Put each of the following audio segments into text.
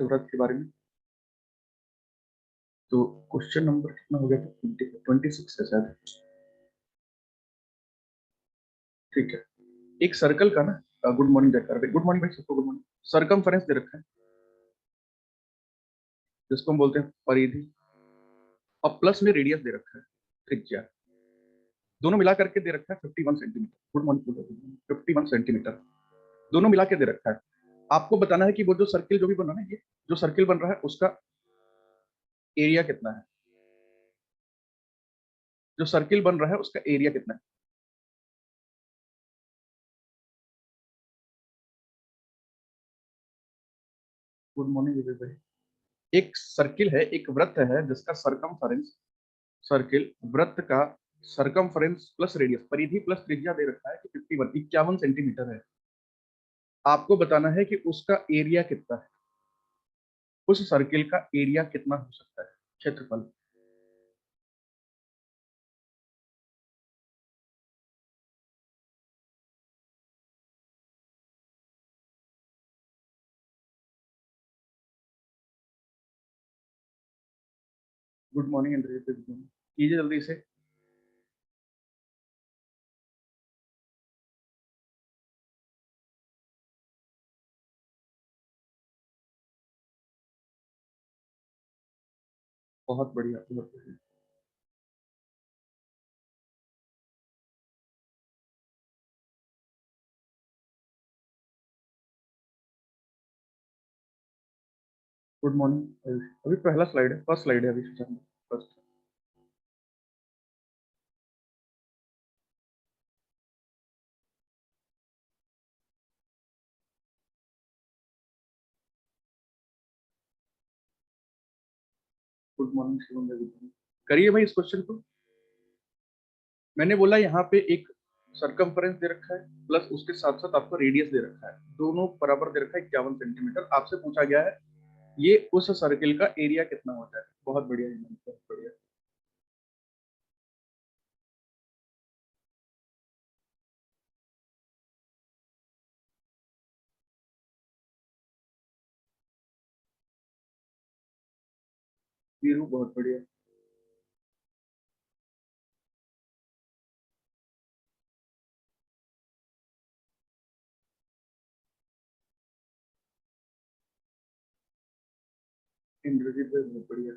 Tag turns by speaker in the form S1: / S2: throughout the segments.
S1: थे व्रत के बारे में। तो क्वेश्चन नंबर कितना हो गया था? 26 है शायद। ठीक है। एक सर्कल का ना, गुड मॉर्निंग जयकार भाई, गुड मॉर्निंग भाई, सबको गुड मॉर्निंग। सरकमफेरेंस दे रखा है जिसको हम बोलते हैं परिधि, और प्लस में रेडियस दे रखा है, त्रिज्या। दोनों मिला करके दे रखा है 51 सेंटीमीटर। Good morning. 51 सेंटीमीटर दोनों मिला के दे रखा है। आपको बताना है कि वो जो सर्किल जो भी बन रहा है ना, ये जो सर्किल बन रहा है उसका एरिया कितना है। जो सर्किल बन रहा है उसका एरिया कितना है। गुड मॉर्निंग विजय भाई। एक सर्किल है, एक वृत्त है जिसका सरकमफेरेंस, सर्किल वृत्त का सरकमफेरेंस प्लस रेडियस, परिधि प्लस त्रिज्या दे रखा है कि 51 सेंटीमीटर है। आपको बताना है कि उसका एरिया कितना है, उस सर्किल का एरिया कितना हो सकता है, क्षेत्रफल। गुड मॉर्निंग इंद्रजीत, कीजिए जल्दी से। बहुत बढ़िया, बहुत बढ़िया। Good morning. अभी पहला स्लाइड है, फर्स्ट स्लाइड है अभी, फर्स्ट। गुड मॉर्निंग शिवम भाई, गुड मॉर्निंग। करिए भाई इस क्वेश्चन को। मैंने बोला यहाँ पे एक सरकमफेरेंस दे रखा है प्लस उसके साथ साथ आपको रेडियस दे रखा है, दोनों बराबर दे रखा है 51 सेंटीमीटर। आपसे पूछा गया है ये उस सर्किल का एरिया कितना होता है। बहुत बढ़िया, बहुत बढ़िया। वीरू बहुत बढ़िया। इंद्रजीत भाई बहुत बढ़िया।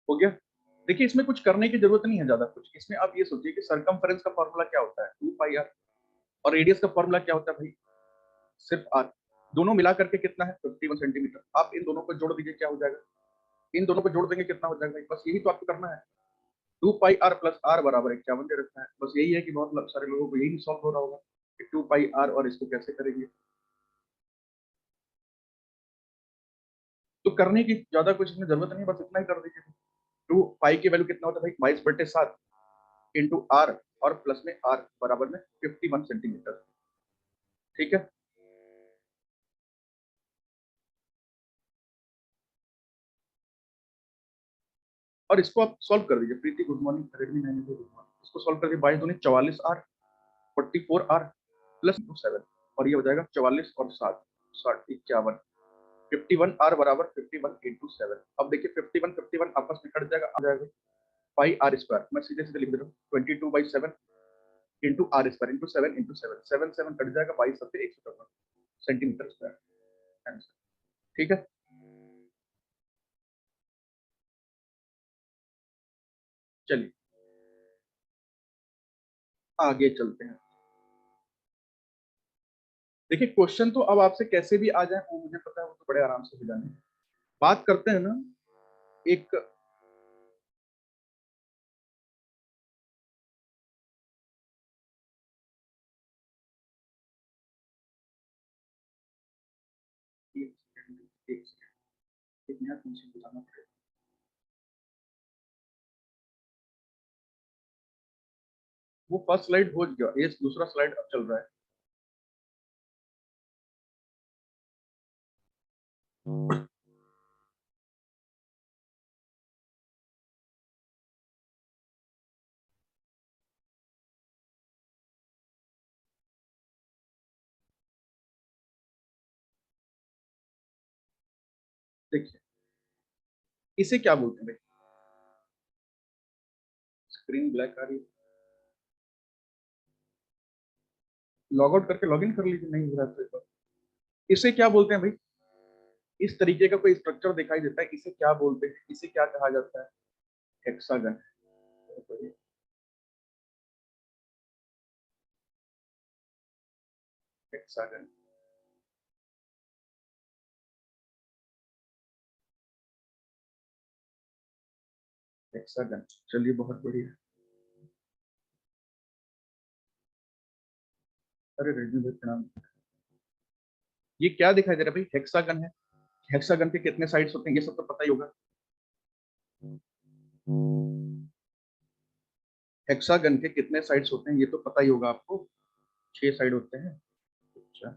S1: हो गया। देखिए इसमें कुछ करने की जरूरत नहीं है ज्यादा कुछ। इसमें आप ये सोचिए कि सरकमफेरेंस का फॉर्मूला क्या होता है, 2 पाई आर, और रेडियस का फॉर्मूला क्या होता है भाई, सिर्फ आर। दोनों मिला करके कितना है, 51 सेंटीमीटर। आप इन दोनों को जोड़ दीजिए, क्या हो जाएगा, इन दोनों को जोड़ देंगे कितना हो जाएगा भाई, बस यही तो आपको करना है। 2 पाई आर प्लस आर बराबर 51 दे रखा है। बस यही है कि बहुत सारे लोगों को यही सॉल्व हो रहा होगा कि 2 पाई आर और इसको कैसे करेंगे। तो करने की ज्यादा कुछ इसमें जरूरत नहीं, बस इतना ही कर दीजिए। 2 पाई की वैल्यू कितना होता है भाई, 22/7 इंटू आर, और प्लस में आर बराबर में 51 सेंटीमीटर। ठीक है। और इसको आप सॉल्व कर दीजिए। Preeti good morning, Redmi 9 good morning. इसको सॉल्व कर दीजिए, 22 दूनी 44 आर, 44 आर प्लस 7, और ये हो जाएगा 44 और 7, 51। 51 आर बराबर 51 इंटू 7। अब देखिए 51 आपस में कट जाएगा, आ जाएगा पाई आर स्क्वायर। मैं सीधे सीधे लिख दे रहा हूँ, 22/7 into R square into 7 into 7, 7 cut जाएगा, 22 सेंटीमीटर स्क्वायर आंसर। ठीक है। चलिए आगे चलते हैं। देखिए क्वेश्चन तो अब आपसे कैसे भी आ जाए वो मुझे पता है, वो तो बड़े आराम से हो जाने। बात करते हैं ना एक, एक सेकंड, एक सेकंड, एक मिनट मुझे बताना पड़ेगा। वो फर्स्ट स्लाइड हो गया, ये दूसरा स्लाइड अब चल रहा है। देखिए इसे क्या बोलते हैं भाई? स्क्रीन ब्लैक आ रही है, लॉग आउट करके लॉग इन कर लीजिए, नहीं हो रहा है तो एक बार। इसे क्या बोलते हैं भाई? इस तरीके का कोई स्ट्रक्चर दिखाई देता है, इसे क्या बोलते हैं, इसे क्या कहा जाता है? हेक्सागन। हेक्सागन। हेक्सागन, चलिए बहुत बढ़िया। अरे रेडमी भाई प्रणाम। ये क्या दिखाई दे रहा है भाई? हेक्सागन है। हेक्सागन के कितने साइड्स होते हैं ये सब तो पता ही होगा। हेक्सागन के कितने साइड्स होते हैं ये तो पता ही होगा आपको। 6 साइड होते हैं। अच्छा,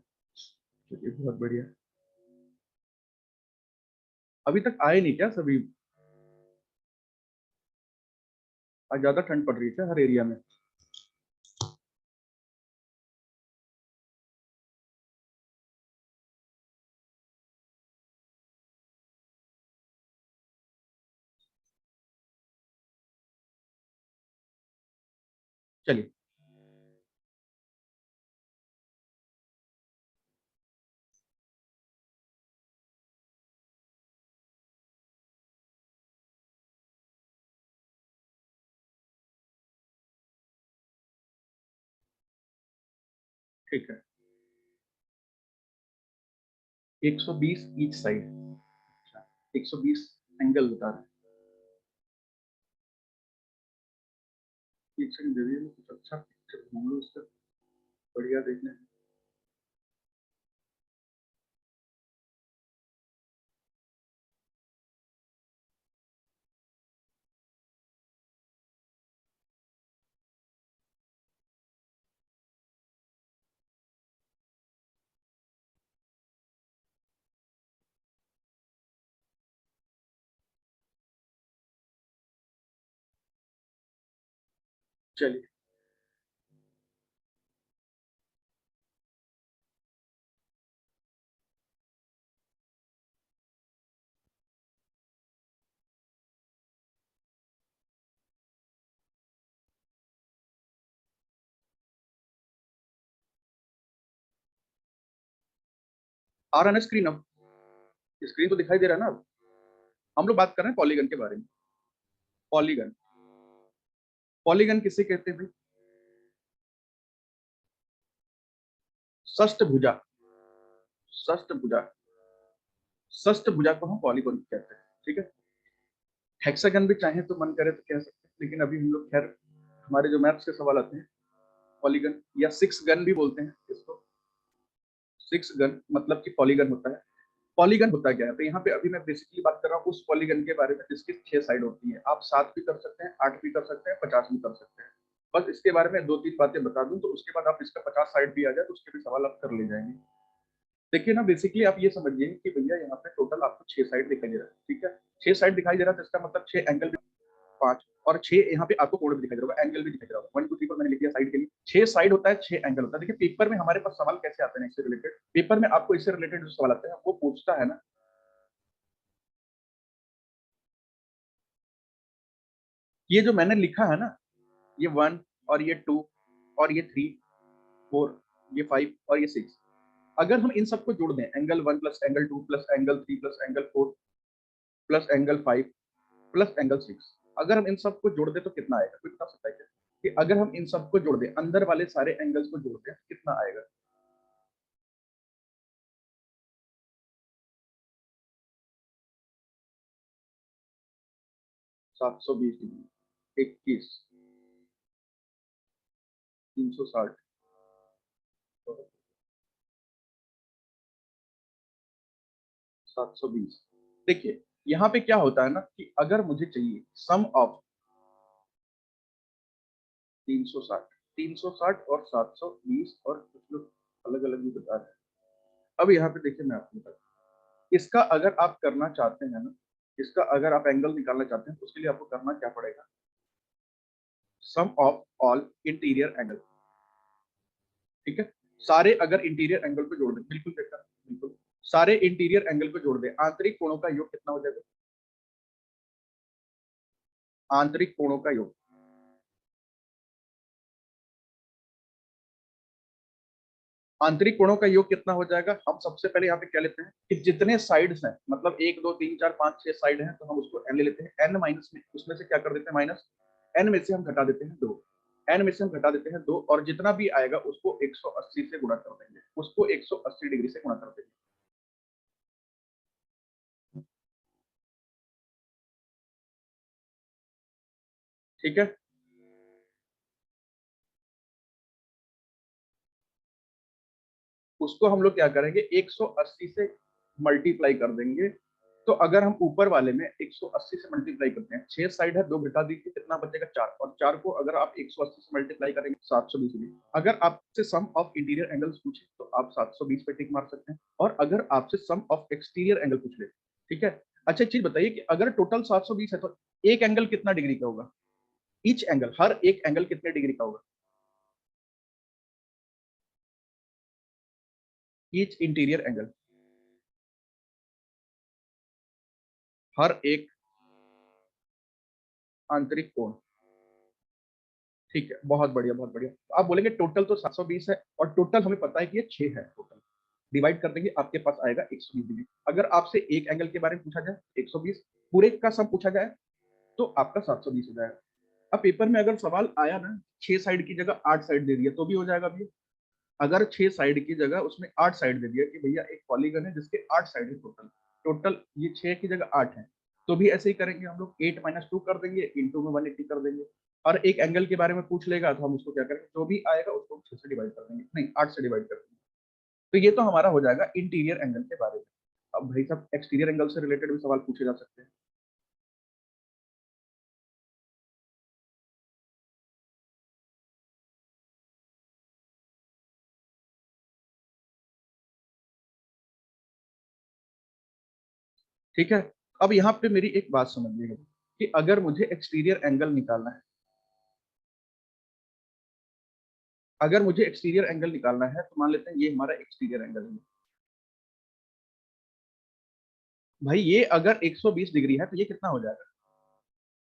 S1: चलिए बहुत बढ़िया। अभी तक आए नहीं क्या सभी? आज ज्यादा ठंड पड़ रही है हर एरिया में। चलिए। ठीक है। 120 ईच साइड। अच्छा, 120 एंगल बता रहे हैं। एक सेकंड दे दीजिए, कुछ अच्छा पिक्चर ढूंढ लो उसका, बढ़िया देखने। चलिए। आ रहा है ना स्क्रीन? अब स्क्रीन तो दिखाई दे रहा है ना अब? हम लोग बात कर रहे हैं पॉलीगन के बारे में। पॉलीगन। पॉलीगन किसे कहते हैं भाई? षष्ठ भुजा। षष्ठ भुजा। षष्ठ भुजा को हम पॉलीगन कहते हैं, ठीक है। हेक्सागन भी चाहे तो मन करे तो कह सकते हैं, लेकिन अभी हम लोग खैर हमारे जो मैथ्स के सवाल आते हैं, पॉलीगन या सिक्स गन भी बोलते हैं इसको। सिक्स गन मतलब कि पॉलीगन होता है। पॉलीगन होता क्या है तो यहाँ पे अभी मैं बेसिकली बात कर रहा हूँ उस पॉलीगन के बारे में जिसकी 6 साइड होती है। आप 7 भी कर सकते हैं, 8 भी कर सकते हैं, 50 भी कर सकते हैं। बस इसके बारे में 2-3 बातें बता दूं तो उसके बाद आप इसका 50 साइड भी आ जाए तो उसके भी सवाल आप कर ले जाएंगे। देखिए ना, बेसिकली आप ये समझिए कि भैया यहाँ पे टोटल आपको 6 साइड दिखाई दे रहा है, ठीक है। 6 साइड दिखाई दे रहा है तो इसका मतलब 6 एंगल, 5 और 6 यहाँ पे आपको कोण भी दिखाई दे रहा होगा, एंगल भी दिखाई दे रहा होगा। 1 2 3 4 मैंने लिख दिया साइड के लिए। 6 साइड होता है, 6 एंगल होता है। देखिए पेपर में हमारे पास सवाल कैसे आते हैं इससे रिलेटेड, पेपर में आपको इससे रिलेटेड जो सवाल आते हैं वो पूछता है ना, ये जो मैंने लिखा है ना, ये 1 और ये 2 और ये 3 4, ये 5 और ये 6, अगर हम इन सबको जोड़ दें, angle 1 plus angle 2 plus angle 3 plus angle 4 plus angle 5 plus angle 6, अगर हम इन सबको जोड़ दें तो कितना आएगा? कोई बता सकता है क्या कि अगर हम इन सबको जोड़ दें, अंदर वाले सारे एंगल्स को जोड़ दें, कितना आएगा? 720 डिग्री, 21, 360, 720। देखिए यहाँ पे क्या होता है ना कि अगर मुझे चाहिए सम ऑफ 360, 360 और 720, और कुछ लोग अलग अलग भी बता रहे हैं। अब यहाँ पे देखिए मैं आपको बताता हूँ, इसका अगर आप करना चाहते हैं ना, इसका अगर आप एंगल निकालना चाहते हैं तो उसके लिए आपको करना क्या पड़ेगा, सम ऑफ ऑल इंटीरियर एंगल। ठीक है, सारे अगर इंटीरियर एंगल पे जोड़ दें, बिल्कुल बेटा बिल्कुल, सारे इंटीरियर एंगल पे जोड़ दें, आंतरिक कोणों का योग कितना हो जाएगा, आंतरिक कोणों का योग, आंतरिक कोणों का योग कितना हो जाएगा। हम सबसे पहले यहाँ पे क्या लेते हैं कि जितने साइड्स हैं, मतलब 1 2 3 4 5 6 साइड हैं, तो हम उसको एन ले लेते हैं, एन माइनस में उसमें से क्या कर देते हैं माइनस, एन में से हम घटा देते हैं 2, एन में से हम घटा देते हैं 2, और जितना भी आएगा उसको 180 से गुणा कर देंगे, उसको 180 डिग्री से गुणा कर देंगे। ठीक है, उसको हम लोग क्या करेंगे 180 से मल्टीप्लाई कर देंगे। तो अगर हम ऊपर वाले में 180 से मल्टीप्लाई करते हैं, 6 साइड है, 2 घटा दीजिए, कितना बचेगा 4, और 4 को अगर आप 180 से मल्टीप्लाई करेंगे 720 डिग्री। अगर आपसे सम ऑफ इंटीरियर एंगल्स पूछे तो आप 720 पे टिक मार सकते हैं, और अगर आपसे सम ऑफ एक्सटीरियर एंगल पूछ ले, ठीक है। अच्छा एक चीज बताइए कि अगर टोटल 720 है तो एक एंगल कितना डिग्री का होगा, ईच एंगल, हर एक एंगल कितने डिग्री का होगा, ईच इंटीरियर एंगल, हर एक आंतरिक कोण। ठीक है, बहुत बढ़िया बहुत बढ़िया। तो आप बोलेंगे टोटल तो 720 है, और टोटल हमें पता है कि ये 6 है, टोटल डिवाइड कर देंगे आपके पास आएगा 120 डिग्री। अगर आपसे एक एंगल के बारे में पूछा जाए 120, पूरे का सम पूछा जाए तो आपका 720 हो जाएगा। अब पेपर में अगर सवाल आया ना 6 साइड की जगह 8 साइड दे दिया तो भी हो जाएगा भैया। अगर 6 साइड की जगह उसमें 8 साइड दे दिया कि भैया एक पॉलीगन है जिसके 8 साइड है, टोटल टोटल ये 6 की जगह 8 है, तो भी ऐसे ही करेंगे हम लोग, 8 माइनस 2 कर देंगे, इंटू में 180 कर देंगे। और एक एंगल के बारे में पूछ लेगा तो हम उसको क्या करेंगे, जो भी आएगा उसको 6 से डिवाइड कर देंगे, नहीं 8 से डिवाइड कर देंगे। तो ये तो हमारा हो जाएगा इंटीरियर एंगल के बारे में। अब भाई साहब एक्सटीरियर एंगल से रिलेटेड भी सवाल पूछे जा सकते हैं। ठीक है, अब यहाँ पे मेरी एक बात समझिएगा कि अगर मुझे एक्सटीरियर एंगल निकालना है, अगर मुझे एक्सटीरियर एंगल निकालना है तो मान लेते हैं ये हमारा एक्सटीरियर एंगल है। भाई ये अगर 120 डिग्री है तो ये कितना हो जाएगा,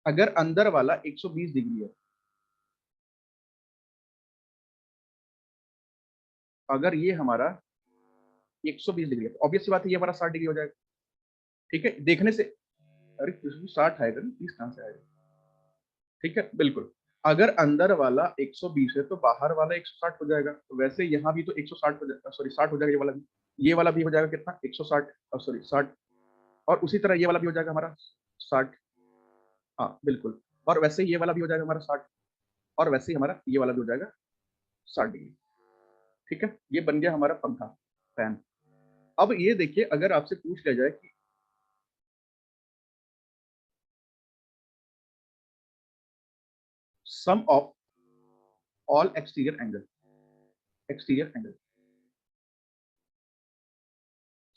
S1: अगर अंदर वाला 120 डिग्री है, अगर ये हमारा 120 डिग्री है तो ऑब्वियस सी बात है ये हमारा 60 डिग्री हो जाएगा। ठीक है, देखने से, अरे 60 आएगा ना, 30 कहां से आएगा। ठीक है बिल्कुल, अगर अंदर वाला 120 है तो बाहर वाला 160 हो जाएगा, तो वैसे यहाँ भी तो 160 हो जाएगा, सॉरी 60 हो जाएगा, ये वाला भी हो जाएगा कितना 160, सॉरी 60, और उसी तरह ये वाला भी हो जाएगा हमारा 60। हाँ बिल्कुल, और वैसे ये वाला भी हो जाएगा हमारा 60, और वैसे ही हमारा ये वाला भी हो जाएगा 60 डिग्री। ठीक है, ये बन गया हमारा पंखा, फैन। अब ये देखिए अगर आपसे पूछ लिया जाए कि sum of all exterior angle, exterior angle,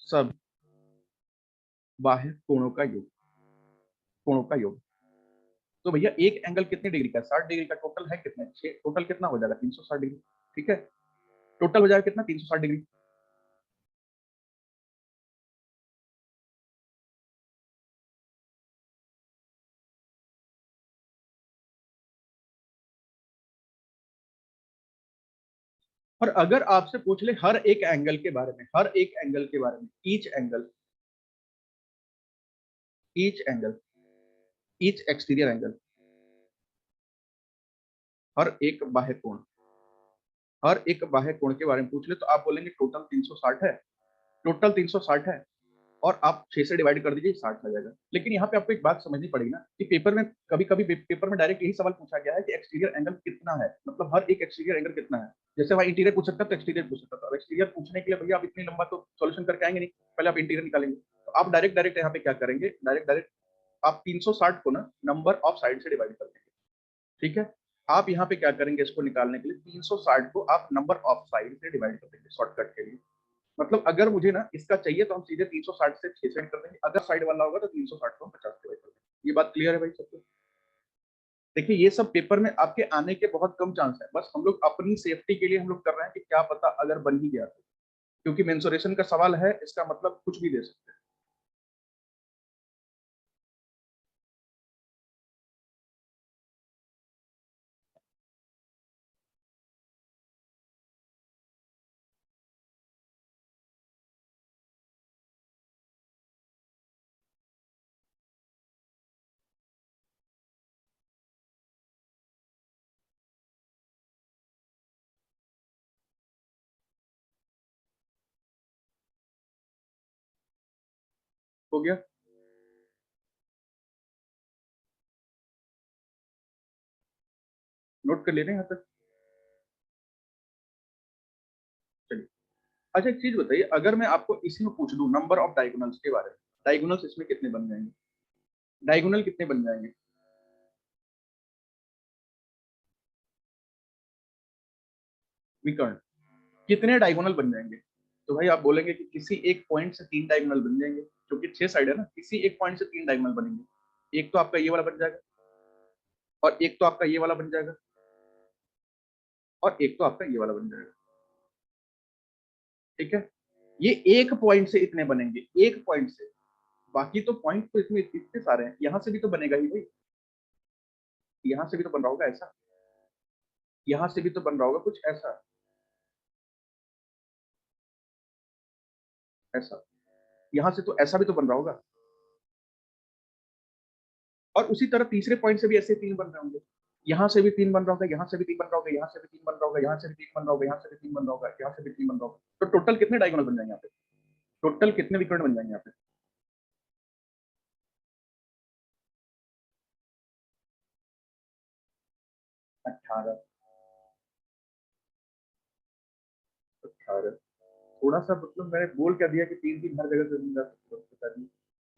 S1: सब बाह्य कोणों का योग, कोणों का योग, तो भैया एक एंगल कितने डिग्री का, 60 डिग्री का, टोटल है कितने, टोटल कितना हो जाएगा 360 डिग्री। ठीक है, टोटल हो जाएगा कितना 360 डिग्री। और अगर आपसे पूछ ले हर एक एंगल के बारे में, हर एक एंगल के बारे में, each angle, each angle, each exterior angle, हर एक बाह्य कोण, हर एक बाह्य कोण के बारे में पूछ ले तो आप बोलेंगे टोटल 360 है, टोटल 360 है, और आप 6 से डिवाइड कर दीजिए 60 आ जाएगा। लेकिन यहाँ पे आपको एक बात समझनी पड़ेगी ना कि पेपर में कभी कभी पेपर में डायरेक्ट यही सवाल पूछा गया है कि एक्सटीरियर एंगल कितना है, मतलब हर एक एक्सटीरियर एंगल कितना है। जैसे वहाँ इंटीरियर पूछ सकता तो एक्सटीरियर पूछ सकता था, एक्सटीरियर पूछने के लिए भैया आप इतनी लंबा तो सॉल्यूशन करके आएंगे नहीं, पहले आप इंटीरियर निकालेंगे। तो आप डायरेक्ट डायरेक्ट यहाँ पे क्या करेंगे, डायरेक्ट डायरेक्ट आप 360 को ना नंबर ऑफ साइड से डिवाइड कर देंगे। ठीक है, आप यहाँ पे क्या करेंगे, इसको निकालने के लिए 360 को आप नंबर ऑफ साइड से डिवाइड कर देंगे शॉर्टकट के लिए। मतलब अगर मुझे ना इसका चाहिए तो हम सीधे 360 से 6 सेंड कर देंगे, अगर साइड वाला होगा तो 360 को हम 50 डिवाइड कर देंगे। ये बात क्लियर है भाई सबको? देखिए ये सब पेपर में आपके आने के बहुत कम चांस है, बस हम लोग अपनी सेफ्टी के लिए हम लोग कर रहे हैं कि क्या पता अगर बन ही गया तो, क्योंकि मेंसुरेशन का सवाल है, इसका मतलब कुछ भी दे सकते हैं। हो गया? नोट कर ले रहे हैं यहाँ तक? चलिए। अच्छा एक चीज बताइए, अगर मैं आपको इसी में पूछ दूं नंबर ऑफ डायगोनल्स के बारे में, डायगोनल्स इसमें कितने बन जाएंगे? डायगोनल कितने बन जाएंगे? विकर्ण कितने डायगोनल बन जाएंगे? तो भाई आप बोलेंगे कि किसी एक पॉइंट से 3 डायगोनल बन जाएंगे, क्योंकि 6 साइड है ना, किसी एक पॉइंट से 3 डायगोनल बनेंगे। एक तो आपका ये वाला बन जाएगा, और एक तो आपका ये वाला बन जाएगा, और एक तो आपका ये वाला बन जाएगा। ठीक है? ये एक पॉइंट से इतने बनेंगे, एक पॉइंट से। बाकी तो पॉइंट तो इसमें इतने सारे हैं, यहां से भी तो बनेगा ही भाई। यहां से भी तो बन रहा होगा ऐसा, यहां से भी तो बन रहा होगा कुछ ऐसा, ऐसा। यहां से तो ऐसा भी तो बन रहा होगा। और उसी तरह तीसरे पॉइंट से भी ऐसे 3 बन रहे होंगे। यहाँ से भी 3 बन रहा होगा, यहाँ से भी 3 बन रहा होगा, यहाँ से भी 3 बन रहा होगा, यहाँ से भी 3 बन रहा होगा, यहाँ से भी 3 बन रहा होगा, यहाँ से भी 3 बन रहा होगा। तो टोटल कितने डायगोनल बन जाएंगे यहाँ पे? टोटल कितने विकर्ण बन जाएंगे यहाँ पे? 18। 18। थोड़ा सा मतलब मैंने बोल क्या दिया कि 3 3 हर जगह से नहीं जा सकते, बता दिए।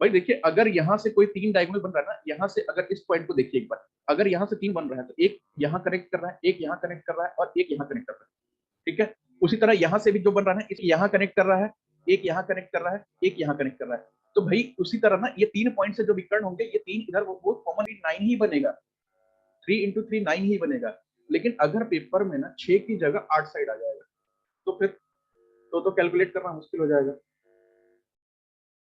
S1: भाई देखिए, अगर यहाँ से कोई 3 डायगोनल बन रहा है ना, यहाँ से अगर इस पॉइंट को देखिए एक बार, अगर यहाँ से 3 बन रहा है तो एक यहाँ कनेक्ट कर रहा है, एक यहाँ कनेक्ट कर रहा है, और एक यहाँ कनेक्ट कर रहा है। ठीक है? उसी तरह यहाँ से भी जो बन रहा है ना, एक यहाँ कनेक्ट कर रहा है, एक यहाँ कनेक्ट कर रहा है, एक यहाँ कनेक्ट कर रहा है। तो भाई उसी तरह ना ये 3 पॉइंट से जो विकर्ण होंगे, ये 3 इधर वो कॉमन 9 ही बनेगा। 3 × 3 9 ही बनेगा। लेकिन अगर पेपर में ना 6 की जगह 8 साइड आ जाएगा, तो फिर तो कैलकुलेट करना मुश्किल हो जाएगा।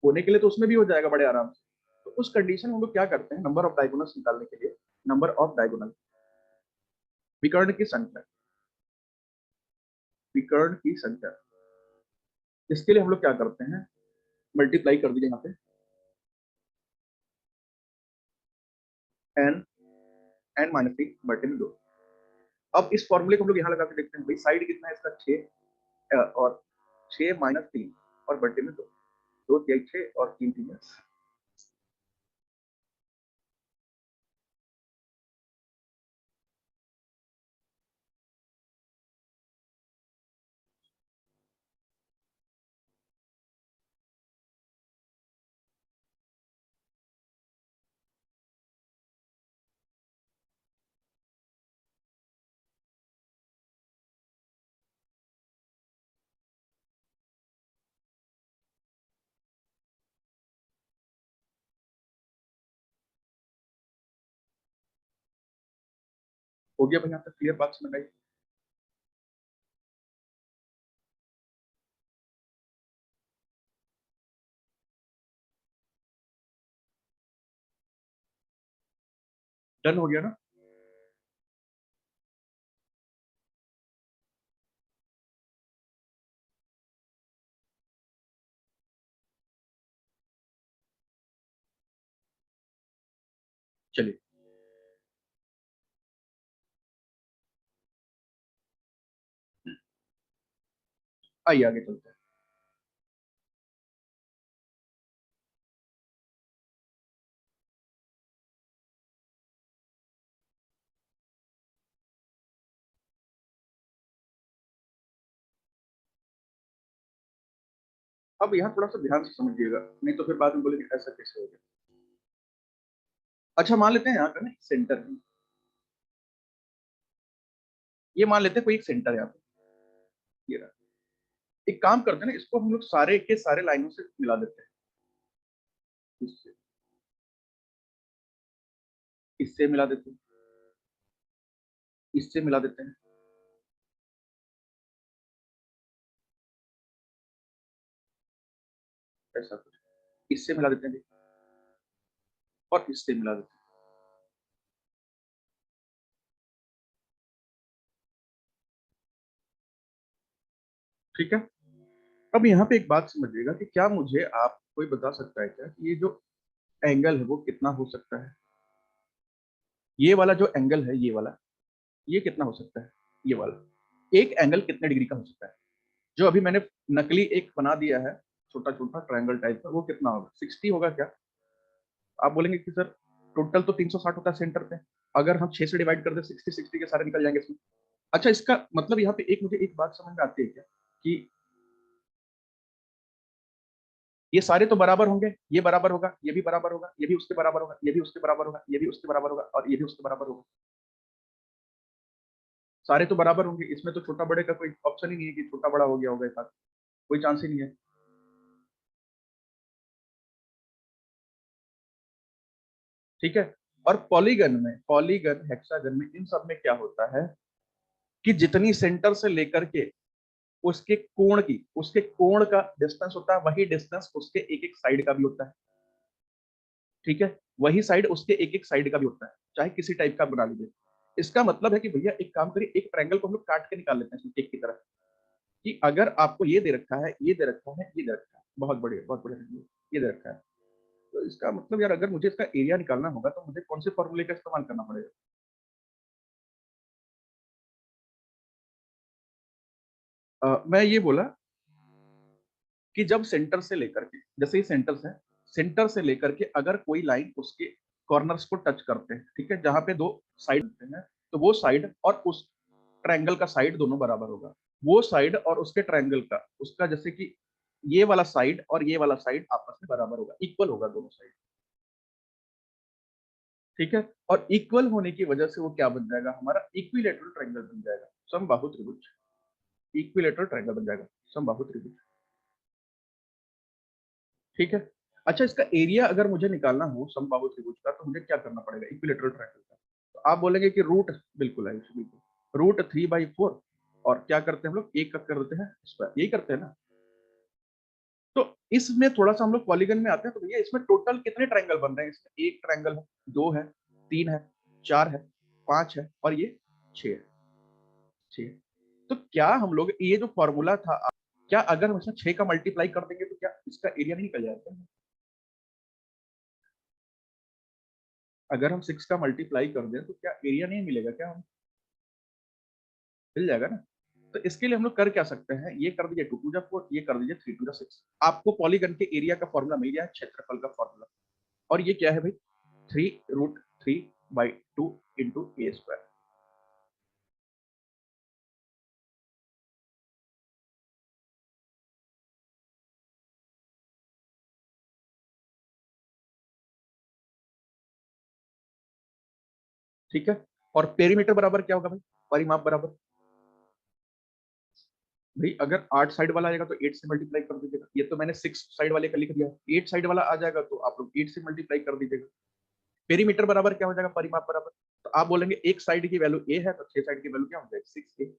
S1: होने के लिए तो उसमें भी हो जाएगा बड़े आराम से। तो उस कंडीशन में हम लोग क्या करते हैं, नंबर ऑफ डायगोनल्स निकालने के लिए, नंबर ऑफ डायगोनल, विकर्ण की संख्या, विकर्ण की संख्या, इसके लिए हम लोग क्या करते हैं, मल्टीप्लाई कर दीजिए यहाँ पे, एन, n-3/2। अब इस फॉर्मूले को हम लोग यहाँ लगा के देखते हैं, भाई साइड कितना है इसका, 6, और 6 - 3 और बटे में 2, 2 तिहाई 6 और 3 3 हो गया भाई? यहाँ तक क्लियर बात समझ आई? डन हो गया ना? चलिए आइए आगे चलते हैं। अब यहाँ थोड़ा सा ध्यान से समझिएगा, नहीं तो फिर बाद में बोलेंगे ऐसा कैसे हो गया। अच्छा मान लेते हैं यहाँ का ना सेंटर है, ये मान लेते हैं कोई एक सेंटर है यहाँ पे, ये रहा। एक काम करते हैं ना, इसको हम लोग सारे के सारे लाइनों से मिला देते हैं। इससे इससे मिला देते हैं, इससे मिला देते हैं, ऐसा कुछ, इससे मिला देते हैं और इससे मिला देते हैं। ठीक है। अब यहाँ पे एक बात समझिएगा कि क्या मुझे आप कोई बता सकता है क्या कि ये जो एंगल है वो कितना हो सकता है? ये वाला जो एंगल है, ये वाला, ये कितना हो सकता है? ये वाला एक एंगल कितने डिग्री का हो सकता है? जो अभी मैंने नकली एक बना दिया है, छोटा छोटा ट्रायंगल टाइप का, वो कितना होगा? 60 होगा क्या? आप बोलेंगे कि सर टोटल तो 360 होता है सेंटर पे, अगर हम 6 से डिवाइड कर दे 60 60 के सारे निकल जाएंगे इसमें। अच्छा, इसका मतलब यहाँ पे एक मुझे एक बात समझ में आती है क्या कि ये सारे तो बराबर होंगे, ये बराबर होगा, ये भी बराबर होगा, ये भी उसके बराबर होगा, ये भी उसके बराबर होगा, ये भी उसके बराबर होगा और ये भी उसके बराबर होगा। सारे तो बराबर होंगे, इसमें तो छोटा बड़े का कोई ऑप्शन ही नहीं है कि छोटा बड़ा हो गया होगा एक साथ, कोई चांस ही नहीं है। ठीक है। और पॉलीगन में, पॉलीगन हेक्सागन में, इन सब में क्या होता है कि जितनी सेंटर से लेकर के उसके कोण का डिस्टेंस होता है, वही डिस्टेंस उसके एक एक साइड का भी होता है। ठीक है। वही साइड उसके एक एक साइड का भी होता है, चाहे किसी टाइप का बना लीजिए। इसका मतलब है कि भैया एक काम करिए, एक ट्रायंगल को हम लोग काट के निकाल लेते हैं एक की तरह, कि अगर आपको ये दे रखा है, ये दे रखा है, ये दे रखा है, बहुत बढ़िया बहुत बढ़िया, ये दे रखा है, तो इसका मतलब यार अगर मुझे इसका एरिया निकालना होगा तो मुझे कौन से फॉर्मूले का इस्तेमाल करना पड़ेगा? मैं ये बोला कि जब सेंटर से लेकर के, जैसे ही सेंटर से, सेंटर से लेकर के अगर कोई लाइन उसके कॉर्नर्स को टच करते हैं, ठीक है, जहां पे दो साइड होते हैं, तो वो साइड और उस ट्रायंगल का साइड दोनों बराबर होगा। वो साइड और उसके ट्रायंगल का, उसका जैसे कि ये वाला साइड और ये वाला साइड आपस में बराबर होगा, इक्वल होगा दोनों साइड। ठीक है। और इक्वल होने की वजह से वो क्या बन जाएगा, हमारा इक्विलेटरल ट्रायंगल बन जाएगा, समबाहु त्रिभुज। इक्विलेटरल ट्रायंगल बन जाएगा, समबाहु त्रिभुज। ठीक है। अच्छा, इसका एरिया अगर मुझे निकालना हो समबाहु त्रिभुज का, तो मुझे क्या करना पड़ेगा इक्विलेटरल ट्रायंगल का? तो आप बोलेंगे कि रूट, बिल्कुल है, बिल्कुल रूट 3/4, और क्या करते हैं हम लोग, एक का कर देते हैं स्क्वायर, यही करते हैं ना। तो इसमें थोड़ा सा हम लोग पॉलीगन में आते हैं, तो भैया इसमें टोटल कितने ट्रायंगल बन रहे हैं? इसमें एक ट्रायंगल है, दो है, तीन है, चार है, पांच है और ये छह है। छह। तो क्या हम लोग ये जो फॉर्मूला था, क्या अगर हम इसमें छह का मल्टीप्लाई कर देंगे तो क्या इसका एरिया नहीं निकल जाएगा? अगर हम सिक्स का मल्टीप्लाई कर दें तो क्या एरिया नहीं मिलेगा क्या हम? मिल जाएगा ना। तो इसके लिए हम लोग कर क्या सकते हैं, ये कर दीजिए 2 टू 4, ये कर दीजिए 3 टू 6। आपको पॉलीगन के एरिया का फॉर्मूला मिल गया है, क्षेत्रफल का फॉर्मूला। और ये क्या है भाई, 3√3/2 इंटू ए स्क्वायर। ठीक है। और पेरीमीटर बराबर क्या होगा भाई, परिमाप बराबर, भाई अगर 8 साइड वाला आएगा तो 8 से मल्टीप्लाई कर दीजिएगा, ये तो मैंने 6 साइड वाले का लिख दिया, 8 साइड वाला आ जाएगा तो आप लोग 8 से मल्टीप्लाई कर दीजिएगा। पेरीमीटर बराबर क्या हो जाएगा, परिमाप बराबर। तो आप बोलेंगे एक साइड की वैल्यू ए है, तो 6 साइड की वैल्यू क्या हो जाएगी, 6 ए।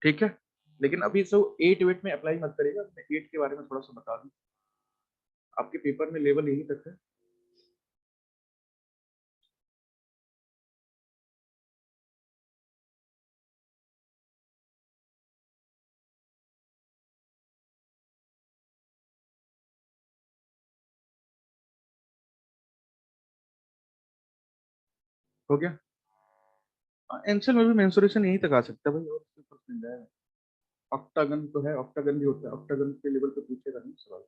S1: ठीक है। लेकिन अभी सब 8 वेट में अप्लाई मत करिएगा, मैं 8 के बारे में थोड़ा सा बता दूं। आपके पेपर में लेवल यही तक है। हो गया। एंसर में भी मेंसुरेशन यही तक आ सकता है भाई, और उसके ऊपर मिल जाएगा। ऑक्टागन तो है, ऑक्टागन भी होता है, ऑक्टागन के लेवल पे पूछेगा नहीं सवाल।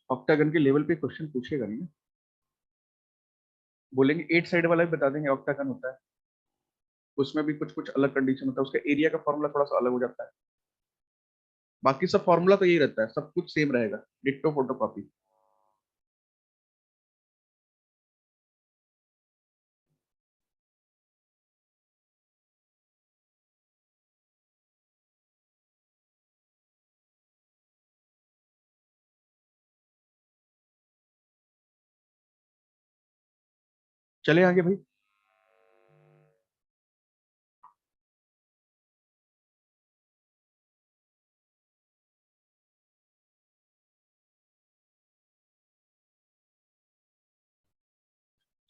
S1: ऑक्टागन के लेवल पे क्वेश्चन पूछेगा नहीं ना, बोलेंगे 8 साइड वाला भी बता देंगे ऑक्टागन होता है, उसमें भी कुछ कुछ अलग कंडीशन होता है, उसका एरिया का फॉर्मूला थोड़ा सा अलग हो जाता है, बाकी सब फॉर्मूला तो यही रहता है, सब कुछ सेम रहेगा, डिट्टो फोटोकॉपी। चले आगे भाई।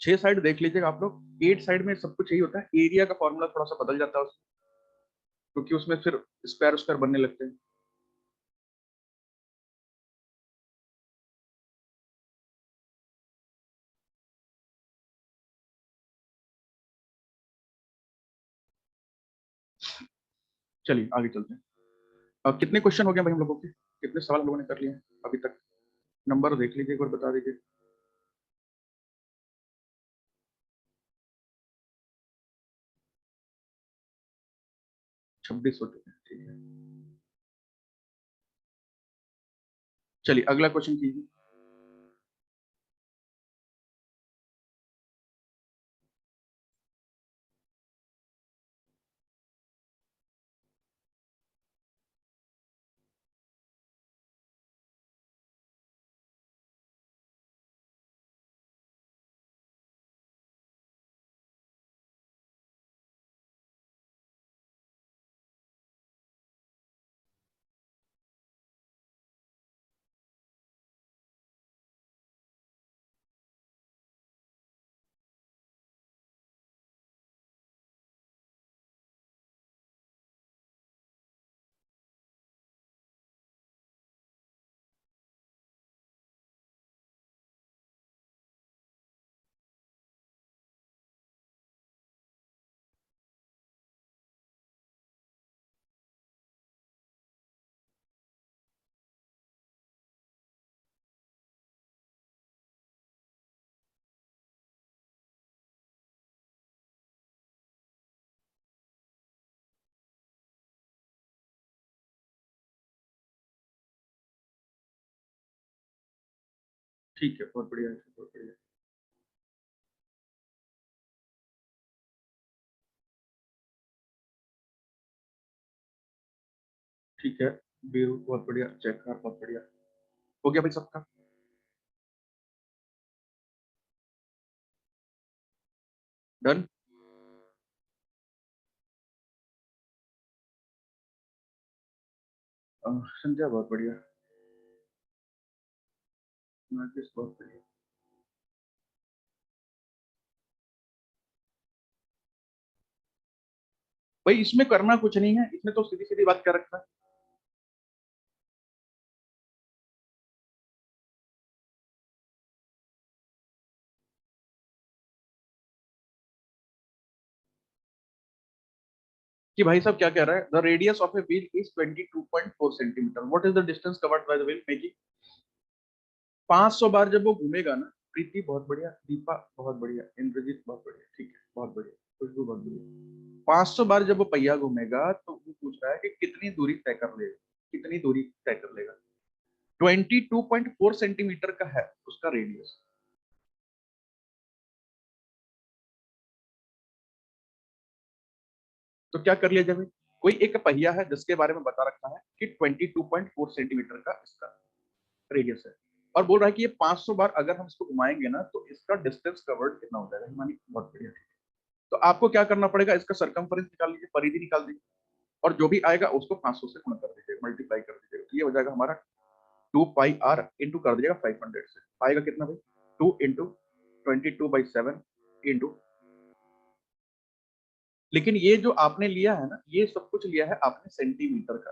S1: 6 साइड देख लीजिएगा आप लोग, 8 साइड में सब कुछ यही होता है, एरिया का फॉर्मूला थोड़ा सा बदल जाता है क्योंकि उसमें फिर स्क्वायर स्क्वायर बनने लगते हैं। चलिए आगे चलते हैं। अब कितने क्वेश्चन हो गए भाई हम लोगों के, कितने सवाल हम लोगों ने कर लिए हैं अभी तक? नंबर देख लीजिए एक बार, बता दीजिए। 26 हो चुके हैं, ठीक है। चलिए अगला क्वेश्चन कीजिए। ठीक है, बहुत बढ़िया है, बहुत बढ़िया। ठीक है, बीरू बहुत बढ़िया, चेकर बहुत बढ़िया। हो गया भाई सबका? डन। संजय बहुत बढ़िया, नार्गिस बहुत बढ़िया। भाई इसमें करना कुछ नहीं है, इसमें तो सीधी सीधी बात कर रखा है कि भाई साहब क्या कह रहा है, the radius of a wheel is 22.4 centimetre, what is the distance covered by the wheel making. 500 बार जब वो घूमेगा ना, प्रीति बहुत बढ़िया, दीपा बहुत बढ़िया, इंद्रजीत बहुत बढ़िया, ठीक है बहुत बढ़िया, खुशबू बहुत बढ़िया। 500 बार जब वो पहिया घूमेगा तो वो पूछ रहा है कि कितनी दूरी तय कर लेगा, कितनी दूरी तय कर लेगा। 22.4 सेंटीमीटर का है उसका रेडियस। तो क्या कर लिया जाए, कोई एक पहिया है जिसके बारे में बता रखा है कि 22.4 सेंटीमीटर का इसका रेडियस है, और बोल रहा है कि ये 500 बार अगर हम इसको घुमाएंगे ना तो इसका डिस्टेंस कवर्ड कितना हो जाएगा, हिमानी बहुत बढ़िया। तो आपको क्या करना पड़ेगा, इसका सरकमफेरेंस निकाल लीजिए, परिधि निकाल दीजिए, और जो भी आएगा उसको 500 से गुणा कर दीजिएगा, मल्टीप्लाई कर दीजिएगा, तो ये हो जाएगा हमारा 2 पाई आर इंटू कर दीजिएगा 500 से, आएगा कितना भाई, 2 इंटू 22/7 इंटू। लेकिन ये जो आपने लिया है ना, ये सब कुछ लिया है आपने सेंटीमीटर का,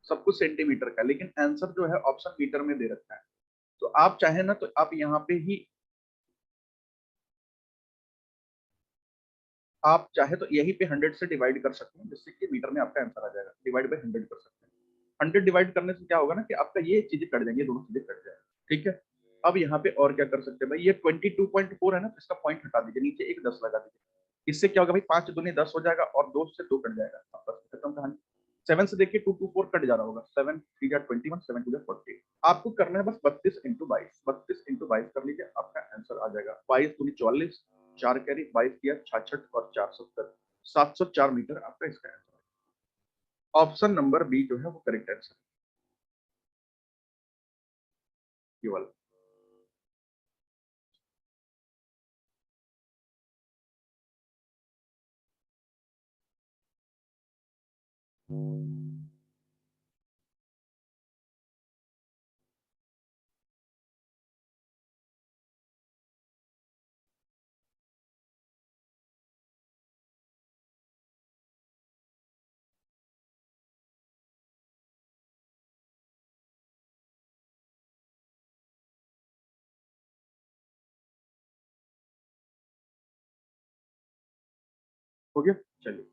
S1: सब कुछ सेंटीमीटर का, लेकिन आंसर जो है ऑप्शन मीटर में दे रखा है। तो आप चाहे ना तो आप यहाँ पे ही, आप चाहे तो यहीं पे 100 से डिवाइड कर सकते हैं, जिससे कि मीटर में आपका आंसर आ जाएगा, डिवाइड बाई 100 कर सकते हैं। 100 डिवाइड करने से क्या होगा ना कि आपका ये चीजें कट जाएंगी, दोनों चीजें कट जाएंगी। ठीक है, अब यहाँ पे और क्या कर सकते हैं भाई, ये 22.4 है ना, तो इसका पॉइंट हटा दीजिए, नीचे एक 10 लगा दीजिए। इससे क्या होगा भाई, 5 दूनी 10 हो जाएगा और 2 से 2 कट जाएगा, आपस खत्म कहानी। 7 से देखिए 224 कट जा रहा होगा, 7 3 जा 21, 7 2 जा 40। आपको करना है बस 32 इंटू 22, 32 इंटू 22 कर लीजिए, आपका आंसर आ जाएगा 22 दूनी 44, 4 कैरी 22 किया 66 और 470, 704 मीटर आपका इसका आंसर। ऑप्शन नंबर बी जो है वो करेक्ट आंसर ये वाला। हो गया, चलिए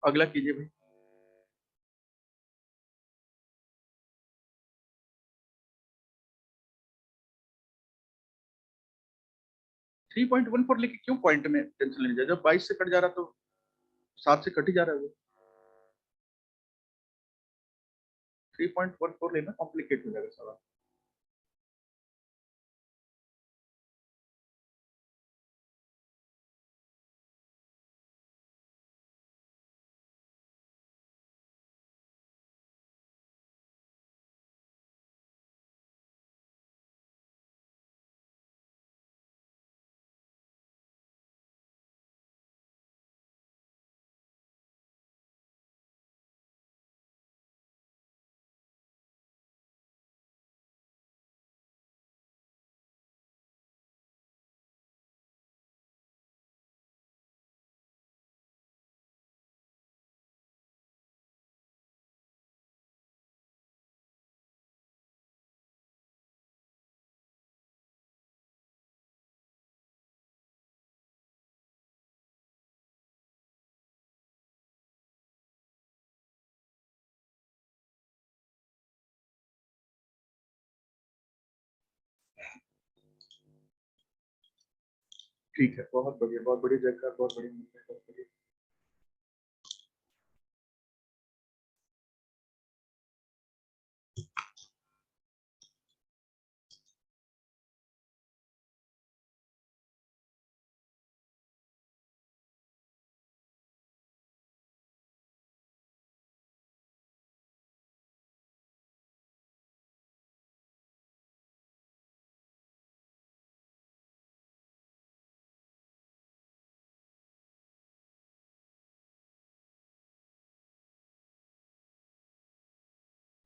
S1: अगला कीजिए भाई। 3.14 लेके क्यों पॉइंट में टेंशन लेने जाए, जब 22 से कट जा रहा तो 7 से कट ही जा रहा है वो। 3.14 लेना कॉम्प्लिकेट हो जाएगा सारा। ठीक है, बहुत बढ़िया जगह, बहुत बढ़िया, बहुत बढ़िया।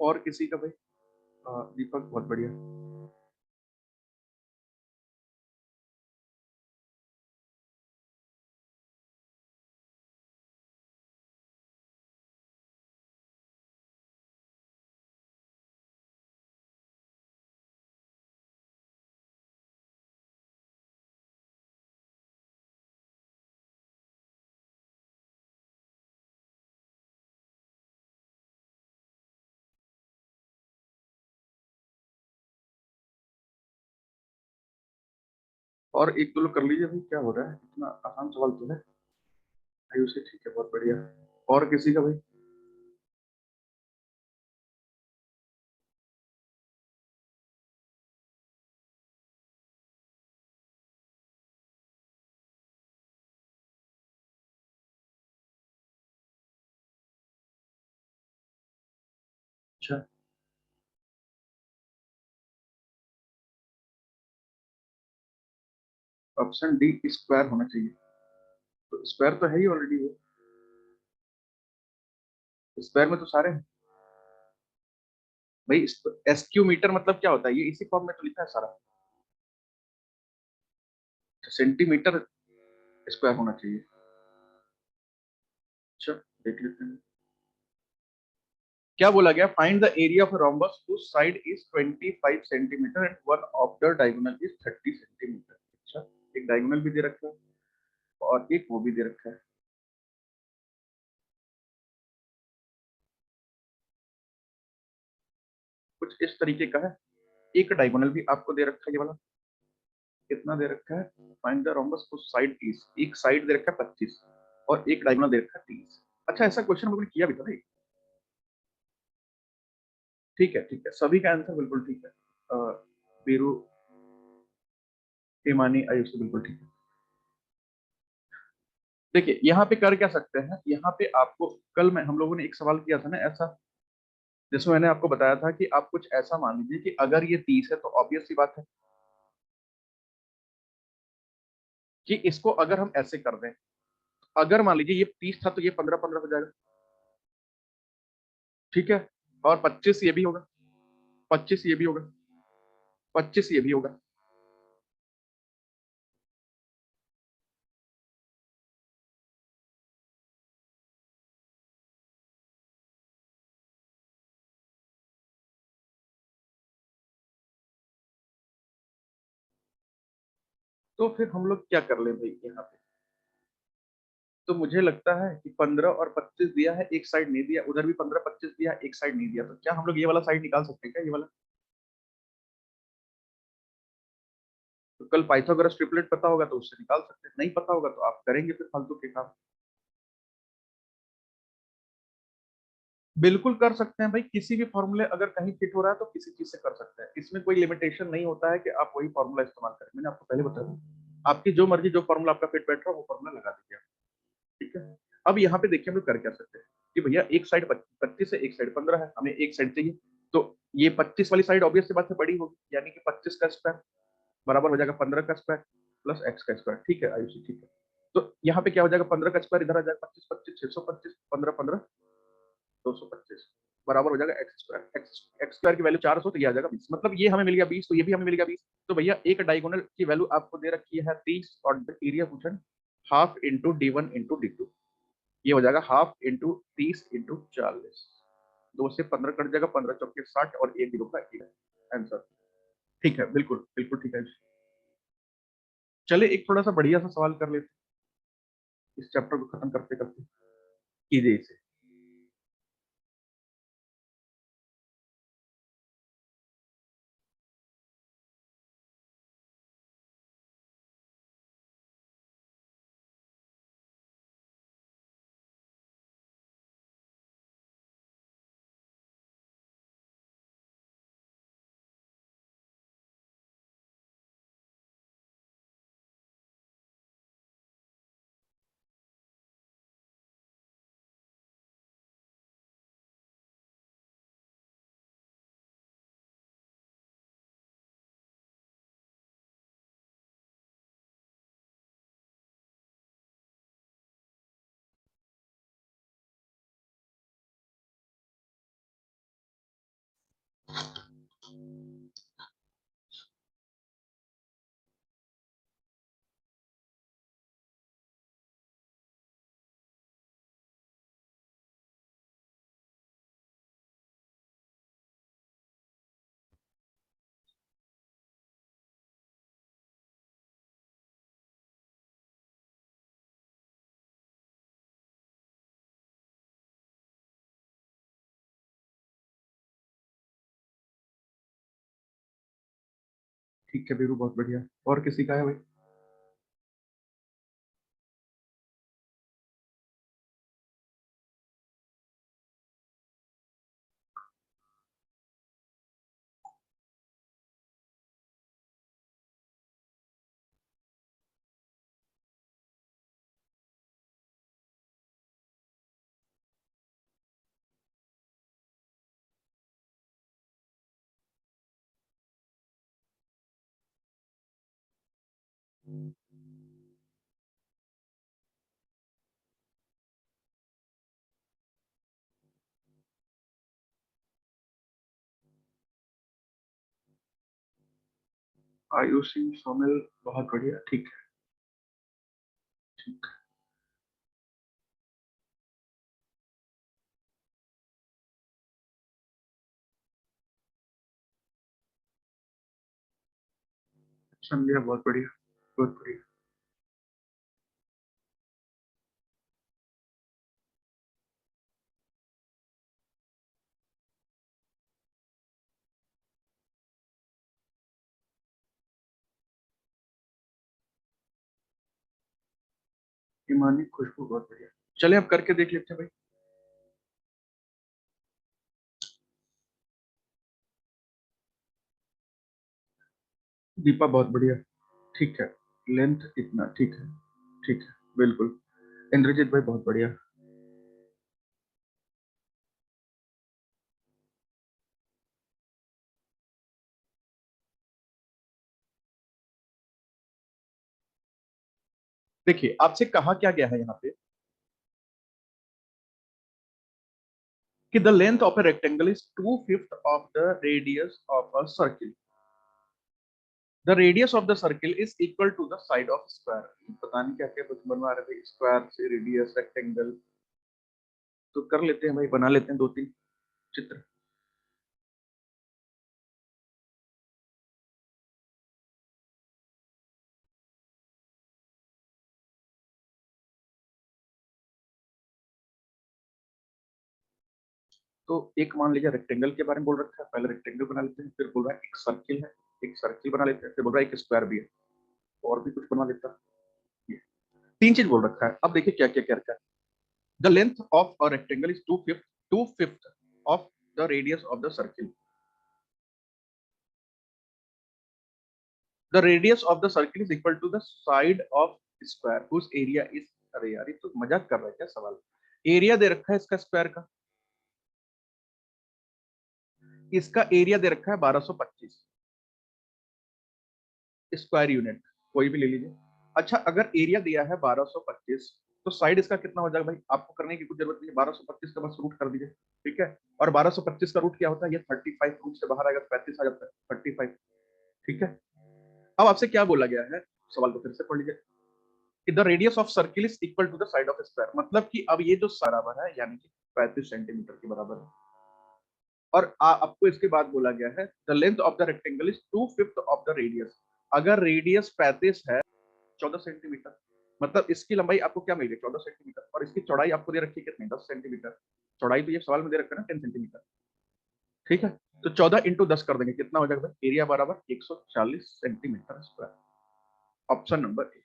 S1: और किसी का भाई? दीपक बहुत बढ़िया। और एक दो लोग कर लीजिए भाई, क्या हो रहा है, इतना आसान सवाल तो है। आयुष से ठीक है, बहुत बढ़िया। और किसी का भाई? अच्छा, ऑप्शन डी स्क्वायर होना चाहिए। तो स्क्वायर तो है ही ऑलरेडी वो, स्क्वायर में तो सारे हैं भाई। एसक्यू मीटर मतलब क्या होता है, ये इसी फॉर्म में तो लिखा है सारा। सेंटीमीटर स्क्वायर होना चाहिए। अच्छा, देख लेते हैं क्या बोला गया। Find the area of rhombus whose side is 25 centimetre and one of the diagonal is 30 centimetre. अच्छा, एक डायगोनल भी दे रखा है और एक वो भी दे रखा है। कुछ इस तरीके का है। एक डायगोनल भी आपको दे रखा है, ये वाला कितना दे रखा है, फाइंड द रोम्बस उस साइड 30, एक साइड दे रखा है 25 और एक डायगोनल दे रखा है 30। अच्छा, ऐसा क्वेश्चन हम लोगों ने किया भी था भाई। ठीक है, सभी का आंसर बिल्कुल ठीक है। बीरू, हिमानी, आयुष बिल्कुल ठीक है। देखिए यहाँ पे कर क्या सकते हैं, यहाँ पे आपको कल में हम लोगों ने एक सवाल किया था ना ऐसा, जिसमें मैंने आपको बताया था कि आप कुछ ऐसा मान लीजिए कि अगर ये 30 है तो ऑब्वियस सी बात है कि इसको अगर हम ऐसे कर दें, अगर मान लीजिए ये 30 था तो ये 15 15 हो जाएगा, ठीक है। और 25 ये भी होगा, 25 ये भी होगा, 25 ये भी होगा। तो फिर हम लोग क्या कर ले भाई यहाँ पे, तो मुझे लगता है कि 15 और 25 दिया है, एक साइड नहीं दिया, उधर भी 15 25 दिया, एक साइड नहीं दिया, तो क्या हम लोग ये वाला साइड निकाल सकते हैं क्या, ये वाला। तो कल पाइथागोरस ट्रिपलेट पता होगा तो उससे निकाल सकते हैं, नहीं पता होगा तो आप करेंगे फिर फालतू के काम। बिल्कुल कर सकते हैं भाई, किसी भी फॉर्मूले अगर कहीं फिट हो रहा है तो किसी चीज से कर सकते हैं, इसमें कोई लिमिटेशन नहीं होता है कि आप वही फॉर्मूला इस्तेमाल करें, मैंने आपको पहले बताया था। आपकी जो मर्जी, जो फॉर्मूला आपका फिट बैठ रहा है वो फॉर्मूला लगा दीजिए आप, ठीक है। अब यहाँ पे देखिए हम लोग कर क्या सकते हैं कि भैया एक साइड 25 है, एक साइड 15 है, हमें एक साइड चाहिए, तो ये 25 वाली साइड ऑब्वियस सी बात है बड़ी होगी, यानी कि 25 का स्क्वायर बराबर हो जाएगा 15 का स्क्वायर प्लस एक्स का स्क्वायर, ठीक है आयुषी, ठीक है। तो यहाँ पे क्या हो जाएगा, 15 का स्क्वायर इधर आ जाएगा, 25 25 625, 15 15 225 बराबर हो जाएगा एक्स स्क्वायर, एक्स स्क्वायर की वैल्यू 400 तो ये आ जाएगा 20, मतलब ये हमें मिल गया 20, तो ये भी हमें मिल गया 20। तो भैया एक डायगोनल की वैल्यू आपको दे रखी है 30 और एरिया पूछा half into D1 into D2, ये हो जाएगा हाफ इंटू 30 इंटू 40, 2 से 15 कट जाएगा, 15 चौके 60 और एक जीरो का एक आंसर। ठीक है, बिल्कुल बिल्कुल ठीक है। चले एक थोड़ा सा बढ़िया सा सवाल कर लेते हैं, इस चैप्टर को खत्म करते करते, कीजिए इसे। ठीक है बीरू, बहुत बढ़िया। और किसी का है भाई। आयुषी, सोमिल, बहुत बढ़िया, ठीक है। ठीक। संध्या, बहुत बढ़िया, बहुत बढ़िया। ईमानी खुशबू बहुत बढ़िया। चले अब करके देख लेते हैं भाई। दीपा बहुत बढ़िया। ठीक है। लेंथ इतना ठीक है। ठीक है। बिल्कुल। इंद्रजीत भाई बहुत बढ़िया। देखिए आपसे कहा क्या गया है यहाँ पे कि the length of a rectangle is 2/5 of the radius of a circle. The radius of the circle is equal to the side of square. पता नहीं क्या क्या कुछ बनवा रहे थे, स्क्वायर से रेडियस रेक्टेंगल। तो कर लेते हैं भाई, बना लेते हैं दो तीन चित्र। तो एक मान लीजिए रेक्टेंगल के बारे में बोल रखा है, पहले रेक्टेंगल बना लेते हैं, फिर बोल रहा है एक सर्किल है, एक सर्किल बना लेते हैं, फिर बोल रहा है एक स्क्वायर भी है, और भी कुछ बना लेता है। तीन चीज बोल रखा है। अब देखिए क्या क्या क्या रखा है। The length of a rectangle is two fifth of the radius of the circle. The radius of the circle is equal to the side of square whose area is. अरे यार ये तो मजाक कर रहा है क्या सवाल। एरिया दे रखा है इसका स्क्वायर का, इसका एरिया दे रखा है 1225 स्क्वायर यूनिट, कोई भी ले लीजिए। अच्छा अगर एरिया दिया है 1225, तो साइड इसका कितना हो जाएगा भाई, आपको करने की कुछ जरूरत नहीं है, 1225 का बस रूट कर दीजिए। ठीक है। और 1225 का रूट क्या होता है, ये 35 रूट से बाहर आएगा तो 35 आ जाता है, 35। ठीक है। अब आपसे क्या बोला गया है, सवाल को फिर से पढ़ लीजिए कि the radius of circle is equal to the side of square. मतलब कि अब ये जो बराबर है यानी कि 35 सेंटीमीटर के बराबर है। और आपको इसके बाद बोला गया है the length of the rectangle is 2/5 of the radius. अगर रेडियस 35 है, 14 सेंटीमीटर, मतलब इसकी लंबाई आपको क्या मिल गई 14 सेंटीमीटर, और इसकी चौड़ाई आपको दे रखी है कितनी 10 सेंटीमीटर। चौड़ाई तो ये सवाल में दे रखा है ना 10 सेंटीमीटर। ठीक है। तो 14 × 10 कर देंगे, कितना हो जाएगा भाई, एरिया बराबर 140 centimetre square. Option number A.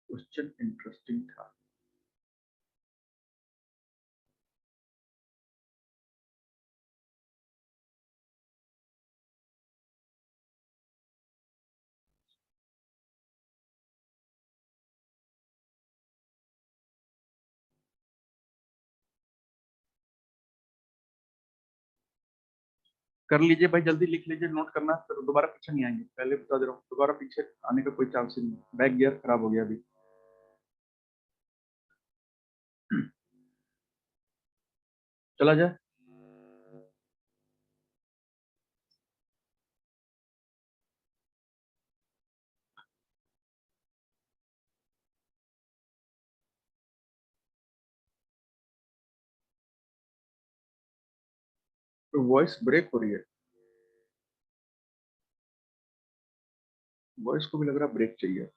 S1: Question interesting था। कर लीजिए भाई, जल्दी लिख लीजिए, नोट करना, फिर दोबारा पीछे नहीं आएंगे, पहले बता दे रहा हूँ, दोबारा पीछे आने का कोई चांस ही नहीं। बैक गियर खराब हो गया अभी। चला जाए। तो वॉइस ब्रेक हो रही है। वॉइस को भी लग रहा ब्रेक चाहिए।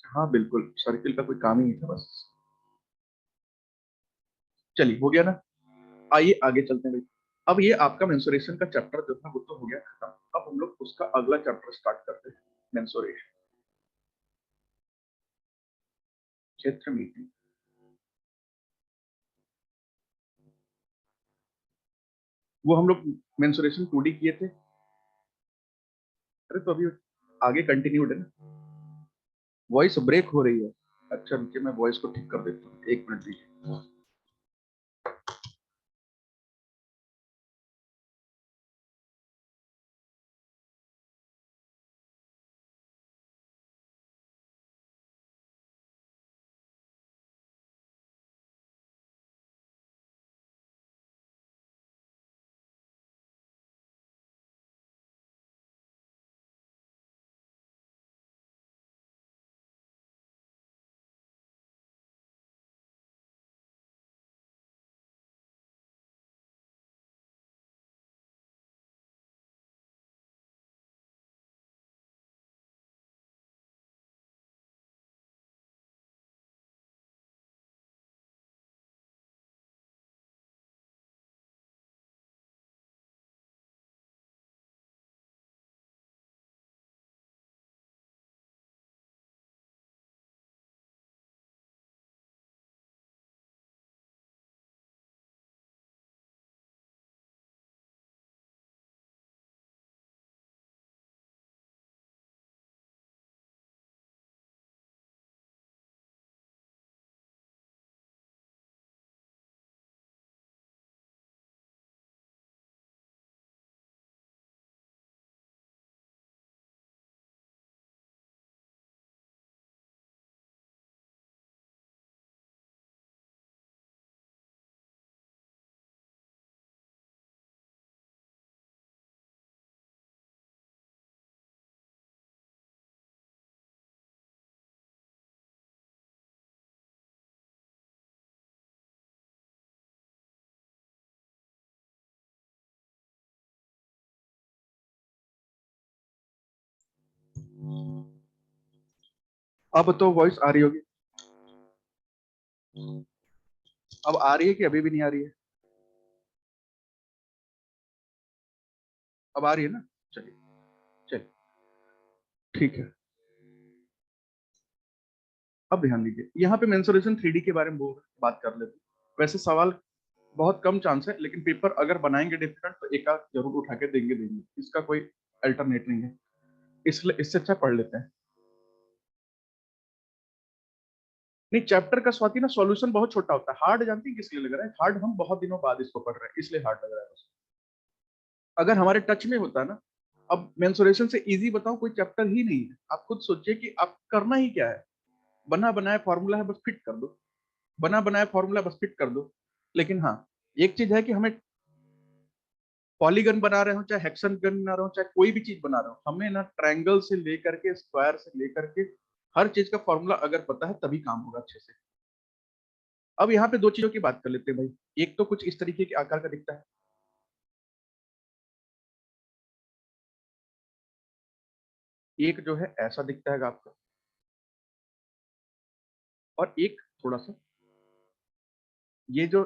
S1: हाँ बिल्कुल, सर्किल का कोई काम ही नहीं था बस। चलिए हो गया ना। आइए आगे चलते हैं भाई। अब ये आपका मेंसुरेशन का चैप्टर जो था वो तो हो गया खत्म। अब हम लोग उसका अगला चैप्टर स्टार्ट करते हैं, मेंसुरेशन, क्षेत्र मीटिंग। वो हम लोग मेंसुरेशन 2D किए थे। अरे तो अभी आगे कंटिन्यूड है ना। वॉइस ब्रेक हो रही है। अच्छा रुकिए, मैं वॉइस को ठीक कर देता हूँ, एक मिनट दीजिए। अब तो वॉइस आ रही होगी, अब आ रही है कि अभी भी नहीं आ रही है? अब आ रही है ना? चलिए, चलिए, ठीक है। अब ध्यान दीजिए, यहाँ पे मेंसुरेशन 3D के बारे में बात कर लेते हैं। वैसे सवाल बहुत कम चांस है, लेकिन पेपर अगर बनाएंगे डिफिकल्ट तो एक आध जरूर उठा के देंगे देंगे, इसका कोई अल्टरनेट नहीं है, इसलिए इससे अच्छा पढ़ लेते हैं। नहीं, चैप्टर का स्वाति ना सॉल्यूशन बहुत छोटा होता है, हार्ड जानती है किस लिए लग रहा है हार्ड? हम बहुत दिनों बाद इसको पढ़ रहे हैं इसलिए हार्ड लग रहा है बस। अगर हमारे टच में होता ना, अब मेंसुरेशन से इजी बताओ कोई चैप्टर ही नहीं है। आप खुद सोचिए कि आप करना ही क्या है, बना बनाया फॉर्मूला है बस फिट कर दो, बना बनाया फॉर्मूला बस फिट कर दो। लेकिन हाँ, एक चीज है कि हमें पॉलीगन बना रहे हो चाहे हेक्सागन बना रहे हो चाहे कोई भी चीज बना रहे हो, हमें ना ट्रायंगल से लेकर के स्क्वायर से लेकर के हर चीज का फॉर्मूला अगर पता है तभी काम होगा अच्छे से। अब यहाँ पे दो चीजों की बात कर लेते हैं भाई। एक तो कुछ इस तरीके के आकार का दिखता है, एक जो है ऐसा दिखता है आपका, और एक थोड़ा सा ये जो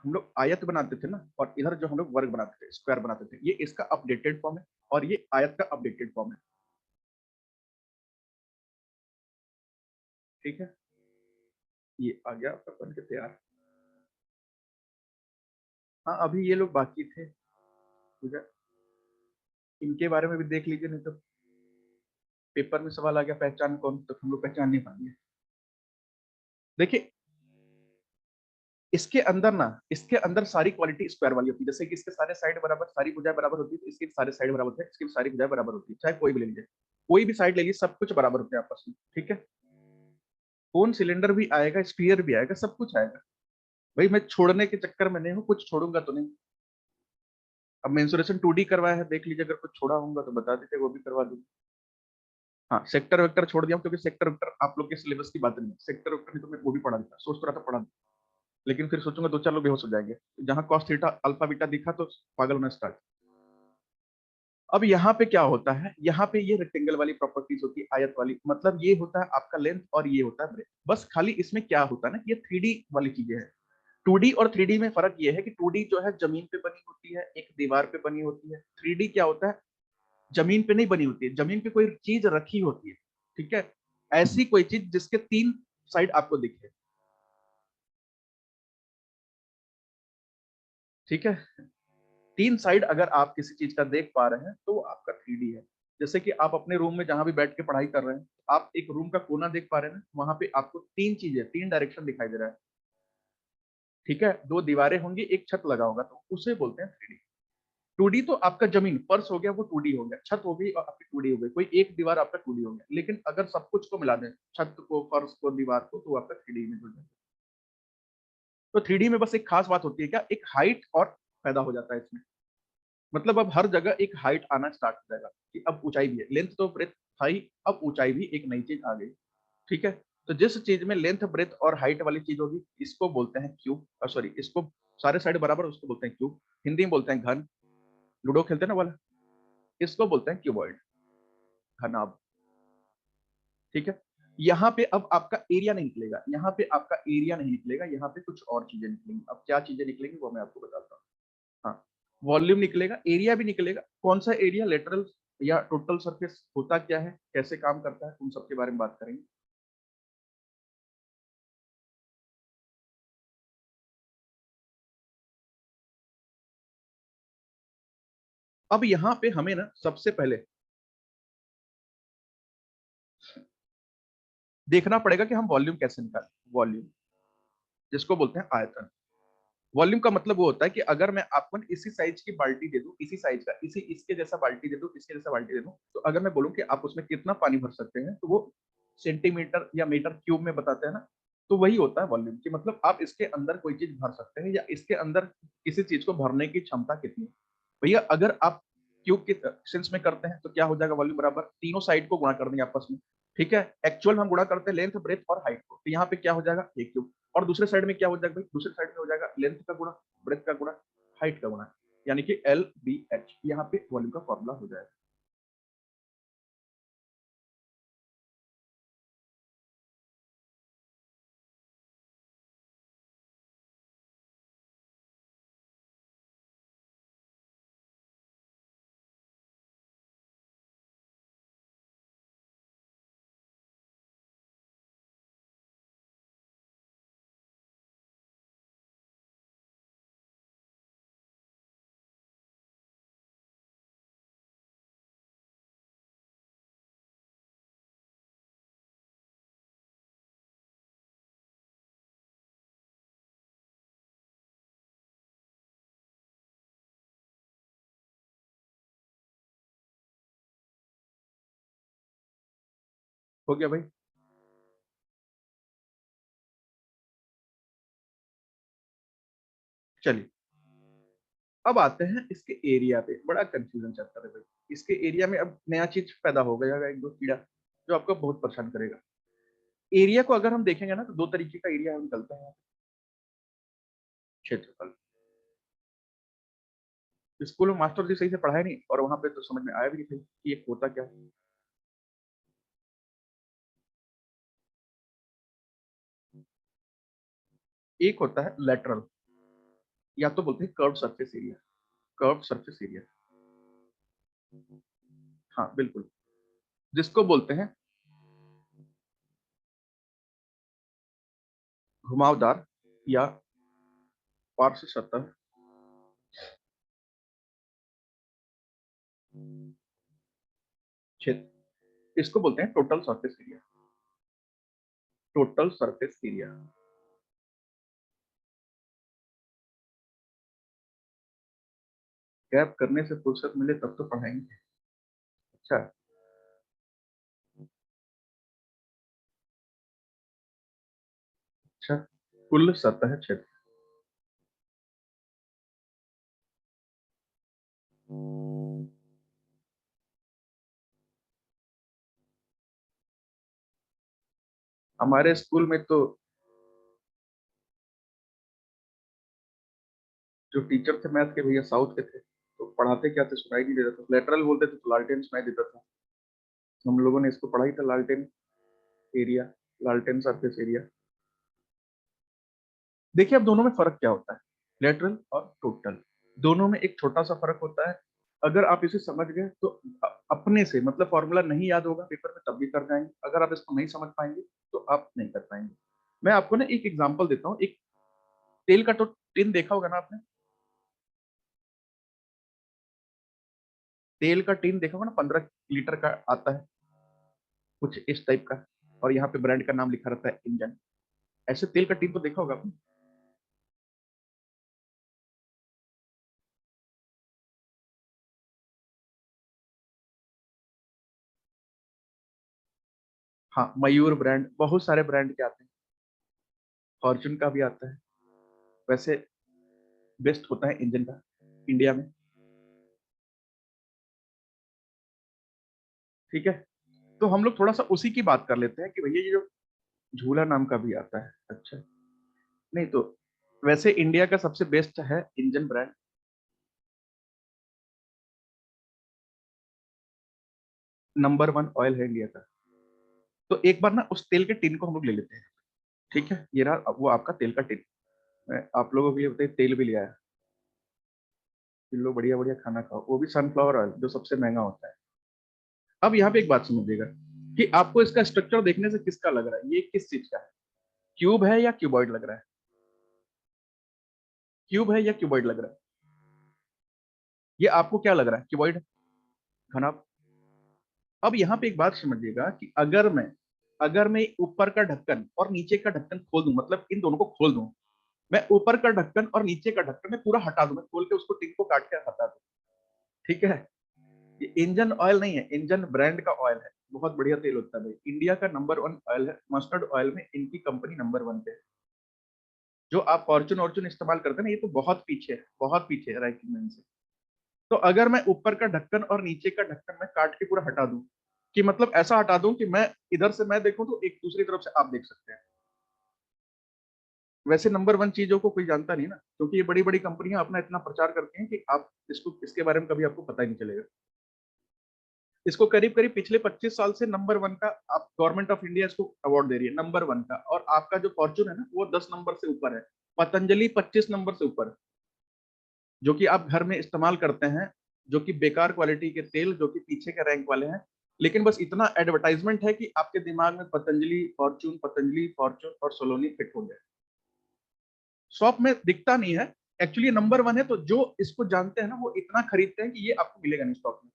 S1: हम लोग आयत बनाते थे ना, और इधर जो हम लोग वर्ग बनाते थे स्क्वायर बनाते थे, ये इसका अपडेटेड फॉर्म है और ये आयत का अपडेटेड फॉर्म है। ठीक है, ये आ गया आपका बन के तैयार। हाँ, अभी ये लोग बाकी थे, ठीक है, इनके बारे में भी देख लीजिए, नहीं तो पेपर में सवाल आ गया पहचान कौन, तो हम लोग पहचान नहीं पाएंगे। देखिए, इसके अंदर सारी क्वालिटी स्क्वायर वाली होती है, जैसे कि इसके सारे साइड बराबर सारी भुजाएं बराबर होती है, तो इसके सारे साइड बराबर होते हैं, इसकी सारी भुजाएं बराबर होती है, चाहे कोई भी ले लीजिए, कोई भी साइड ले लीजिए, सब कुछ बराबर होते हैं आपस में। ठीक है, कौन सिलेंडर भी आएगा, स्पीयर भी आएगा, सब कुछ आएगा। भाई मैं छोड़ने के चक्कर में नहीं हूँ, कुछ छोड़ूंगा तो नहीं। अब मेंसुरेशन 2D करवाया है, देख लीजिए, अगर कुछ छोड़ा होगा तो बता दीजिए, वो भी करवा दूंगा। हाँ, सेक्टर वेक्टर छोड़ दिया हूं, क्योंकि सेक्टर वेक्टर आप लोग के सिलेबस की बात नहीं है, सेक्टर वेक्टर नहीं तो मैं वो भी पढ़ा देता, सोच तो रहा था पढ़ा, लेकिन फिर सोचूंगा दो चार लोग बेहोश हो जाएंगे, जहां कॉस थीटा अल्फा बीटा दिखा तो पागल होना स्टार्ट। अब यहाँ पे क्या होता है, यहाँ पे ये रेक्टेंगल वाली प्रॉपर्टीज होती है, आयत वाली, मतलब ये होता है आपका लेंथ और ये होता है ब्रेथ। बस खाली इसमें क्या होता है ना, ये 3D वाली चीजें हैं। 2D और 3D में फर्क ये है कि 2D जो है जमीन पे बनी होती है, एक दीवार पे बनी होती है। 3D क्या होता है, जमीन पे नहीं बनी होती है, जमीन पे कोई चीज रखी होती है। ठीक है, ऐसी कोई चीज जिसके तीन साइड आपको दिखे। ठीक है, तीन साइड अगर आप किसी चीज का देख पा रहे हैं तो वो आपका 3D है। जैसे कि आप अपने रूम में जहां भी बैठ के पढ़ाई कर रहे हैं, आप एक रूम का कोना देख पा रहे हैं, वहां पे आपको तीन चीजें, तीन डायरेक्शन दिखाई दे रहा है। ठीक है, दो दीवारें होंगी, एक छत लगा होगा, तो उसे बोलते हैं 3D। 2D तो आपका जमीन फर्श हो गया, वो 2D हो गया, छत हो गई और आपकी 2D हो गई, कोई एक दीवार आपका 2D हो गया। लेकिन अगर सब कुछ को मिला दें, छत को, फर्श को, दीवार को, तो आपका 3D में जुड़ जाए। तो 3D में बस एक खास बात होती है, क्या, एक हाइट और पैदा हो जाता है इसमें। मतलब अब हर जगह एक हाइट आना स्टार्ट हो जाएगा, कि अब ऊंचाई भी है, लेंथ तो ब्रेथ था ही, अब ऊंचाई भी एक नई चीज आ गई। ठीक है, तो जिस चीज में लेंथ ब्रेथ और हाइट वाली चीज होगी, इसको बोलते हैं क्यूब, सॉरी, इसको सारे साइड बराबर, उसको बोलते हैं क्यूब। हिंदी में बोलते हैं घन, लूडो खेलते हैं ना वाला, इसको बोलते हैं क्यूबॉइड, घनाभ। ठीक है, यहाँ पे अब आपका एरिया नहीं निकलेगा, यहाँ पे आपका एरिया नहीं निकलेगा, यहाँ पे कुछ और चीजें निकलेंगी। अब क्या चीजें निकलेंगी वो मैं आपको बताता हूँ। हाँ, वॉल्यूम निकलेगा, एरिया भी निकलेगा। कौन सा एरिया, लेटरल या टोटल सरफेस होता क्या है, कैसे काम करता है, उन सब के बारे में बात करेंगे। अब यहाँ पे हमें ना सबसे पहले देखना पड़ेगा कि हम वॉल्यूम कैसे निकालें। वॉल्यूम, जिसको बोलते हैं आयतन। वॉल्यूम का मतलब वो होता है कि अगर मैं आपको इसी साइज की बाल्टी दे दूं, इसी साइज का, इसी इसके जैसा बाल्टी दे दूं, इसके जैसा बाल्टी दे दूं, तो अगर मैं बोलूं कि आप उसमें कितना पानी भर सकते हैं, तो वो सेंटीमीटर या मीटर क्यूब में बताते हैं ना। तो वही होता है वॉल्यूम, कि मतलब आप इसके अंदर कोई चीज भर सकते हैं, या इसके अंदर किसी चीज को भरने की क्षमता कितनी है। भैया अगर आप क्यूब के सेंस में करते हैं तो क्या हो जाएगा, वॉल्यूम बराबर तीनों साइड को गुणा कर देंगे आपस में। ठीक है, एक्चुअल हम गुणा करते हैं लेंथ ब्रेथ और हाइट को, तो यहाँ पे क्या हो जाएगा, एक क्यूब। और दूसरे साइड में क्या हो जाएगा भाई, दूसरे साइड में हो जाएगा लेंथ का गुणा, ब्रेथ का गुणा, हाइट का गुणा, यानी कि LBH। यहाँ पे वॉल्यूम का फॉर्मूला हो जाएगा। हो गया भाई। चलिए अब आते हैं इसके एरिया पे। बड़ा कंफ्यूजन चलता है भाई, इसके एरिया में अब नया चीज पैदा हो गया है, एक दो कीड़ा जो आपको बहुत परेशान करेगा। एरिया को अगर हम देखेंगे ना तो दो तरीके का एरिया निकलता है। क्षेत्रफल, स्कूल में मास्टर जी सही से पढ़ाया नहीं और वहां पे तो समझ में आया भी नहीं था कि ये होता क्या है। एक होता है लेटरल, या तो बोलते हैं curve surface area. Curve surface area, हाँ बिल्कुल, जिसको बोलते हैं घुमावदार या पार्श्व सतह क्षेत्र, इसको बोलते हैं total surface area. Total surface area. Gap करने से फुर्सत मिले तब तो पढ़ाएंगे। अच्छा, अच्छा, कुल सतह क्षेत्र। हमारे स्कूल में तो जो टीचर थे मैथ के भैया साउथ के थे, तो पढ़ाते क्या थे सुनाई नहीं देता था, लेटरल बोलते थे तो लालटेन सुनाई देता था। हम लोगों ने इसको पढ़ा ही था, लालटेन एरिया, लालटेन सरफेस एरिया। देखिए अब दोनों में फर्क क्या होता है, लेटरल और टोटल, दोनों में एक छोटा सा फर्क होता है। अगर आप इसे समझ गए तो अपने से मतलब फॉर्मूला नहीं याद होगा पेपर में तब भी कर जाएंगे, अगर आप इसको नहीं समझ पाएंगे तो आप नहीं कर पाएंगे। मैं आपको ना एक एग्जांपल देता हूँ। एक तेल का तो टिन देखा होगा ना आपने, तेल का टिन देखा होगा ना, 15 लीटर का आता है कुछ इस टाइप का, और यहाँ पे ब्रांड का नाम लिखा रहता है इंजन। ऐसे तेल का टिन तो देखा होगा आपने। हाँ, मयूर ब्रांड, बहुत सारे ब्रांड के आते हैं, फॉर्चून का भी आता है। वैसे बेस्ट होता है इंजन का इंडिया में। ठीक है, तो हम लोग थोड़ा सा उसी की बात कर लेते हैं कि भैया ये जो झूला नाम का भी आता है। अच्छा, नहीं तो वैसे इंडिया का सबसे बेस्ट है engine brand, number one oil है इंडिया का। तो एक बार ना उस तेल के टिन को हम लोग ले लेते हैं। ठीक है, ये रहा वो आपका तेल का टिन। मैं आप लोगों के लिए बताइए तेल भी लिया है, इन लो बढ़िया बढ़िया खाना खाओ, वो भी सनफ्लावर ऑयल जो सबसे महंगा होता है। अब यहाँ पे एक बात समझिएगा कि आपको इसका स्ट्रक्चर देखने से किसका लग रहा है ये किस चीज का है, क्यूब है या क्यूबॉइड लग रहा है, क्यूब है या क्यूबॉइड लग रहा है, ये आपको क्या लग रहा है, क्यूबॉइड, घना। अब यहाँ पे एक बात समझिएगा कि अगर मैं ऊपर का ढक्कन और नीचे का ढक्कन खोल दूं, मतलब इन दोनों को खोल दूं, मैं ऊपर का ढक्कन और नीचे का ढक्कन मैं पूरा हटा दूं, मैं खोल के उसको टिन को काट के हटा दूं। ठीक है, ये इंजन ऑयल नहीं है, इंजन ब्रांड का ऑयल है, बहुत बढ़िया तेल होता है भाई, इंडिया का नंबर वन ऑयल है, मस्टर्ड ऑयल में इनकी कंपनी नंबर वन पे है। जो आप फॉर्चून ऑर्चून इस्तेमाल करते हैं ना, ये तो बहुत पीछे है, बहुत पीछे है रैंकिंग में इनसे। तो अगर मैं ऊपर का ढक्कन और नीचे का ढक्कन मैं काट के पूरा हटा दूं, कि मतलब ऐसा हटा दूं कि मैं इधर से मैं देखूं तो एक दूसरी तरफ से आप देख सकते हैं, वैसे नंबर वन चीजों को कोई जानता नहीं ना, क्योंकि ये बड़ी बड़ी कंपनियां अपना इतना प्रचार करती हैं कि आप इसको इसके बारे में कभी आपको पता ही नहीं चलेगा। इसको करीब करीब पिछले 25 साल से नंबर वन का आप गवर्नमेंट ऑफ इंडिया इसको अवार्ड दे रही है, नंबर वन का। और आपका जो फॉर्चून है ना वो 10 नंबर से ऊपर है, पतंजलि 25 नंबर से ऊपर है, जो कि आप घर में इस्तेमाल करते हैं, जो कि बेकार क्वालिटी के तेल जो कि पीछे के रैंक वाले हैं, लेकिन बस इतना एडवर्टाइजमेंट है कि आपके दिमाग में पतंजलि फॉर्चून और सोलोनी फिट हो जाए। शॉप में दिखता नहीं है, एक्चुअली नंबर वन है, तो जो इसको जानते हैं ना वो इतना खरीदते हैं कि ये आपको मिलेगा नहीं स्टॉक में।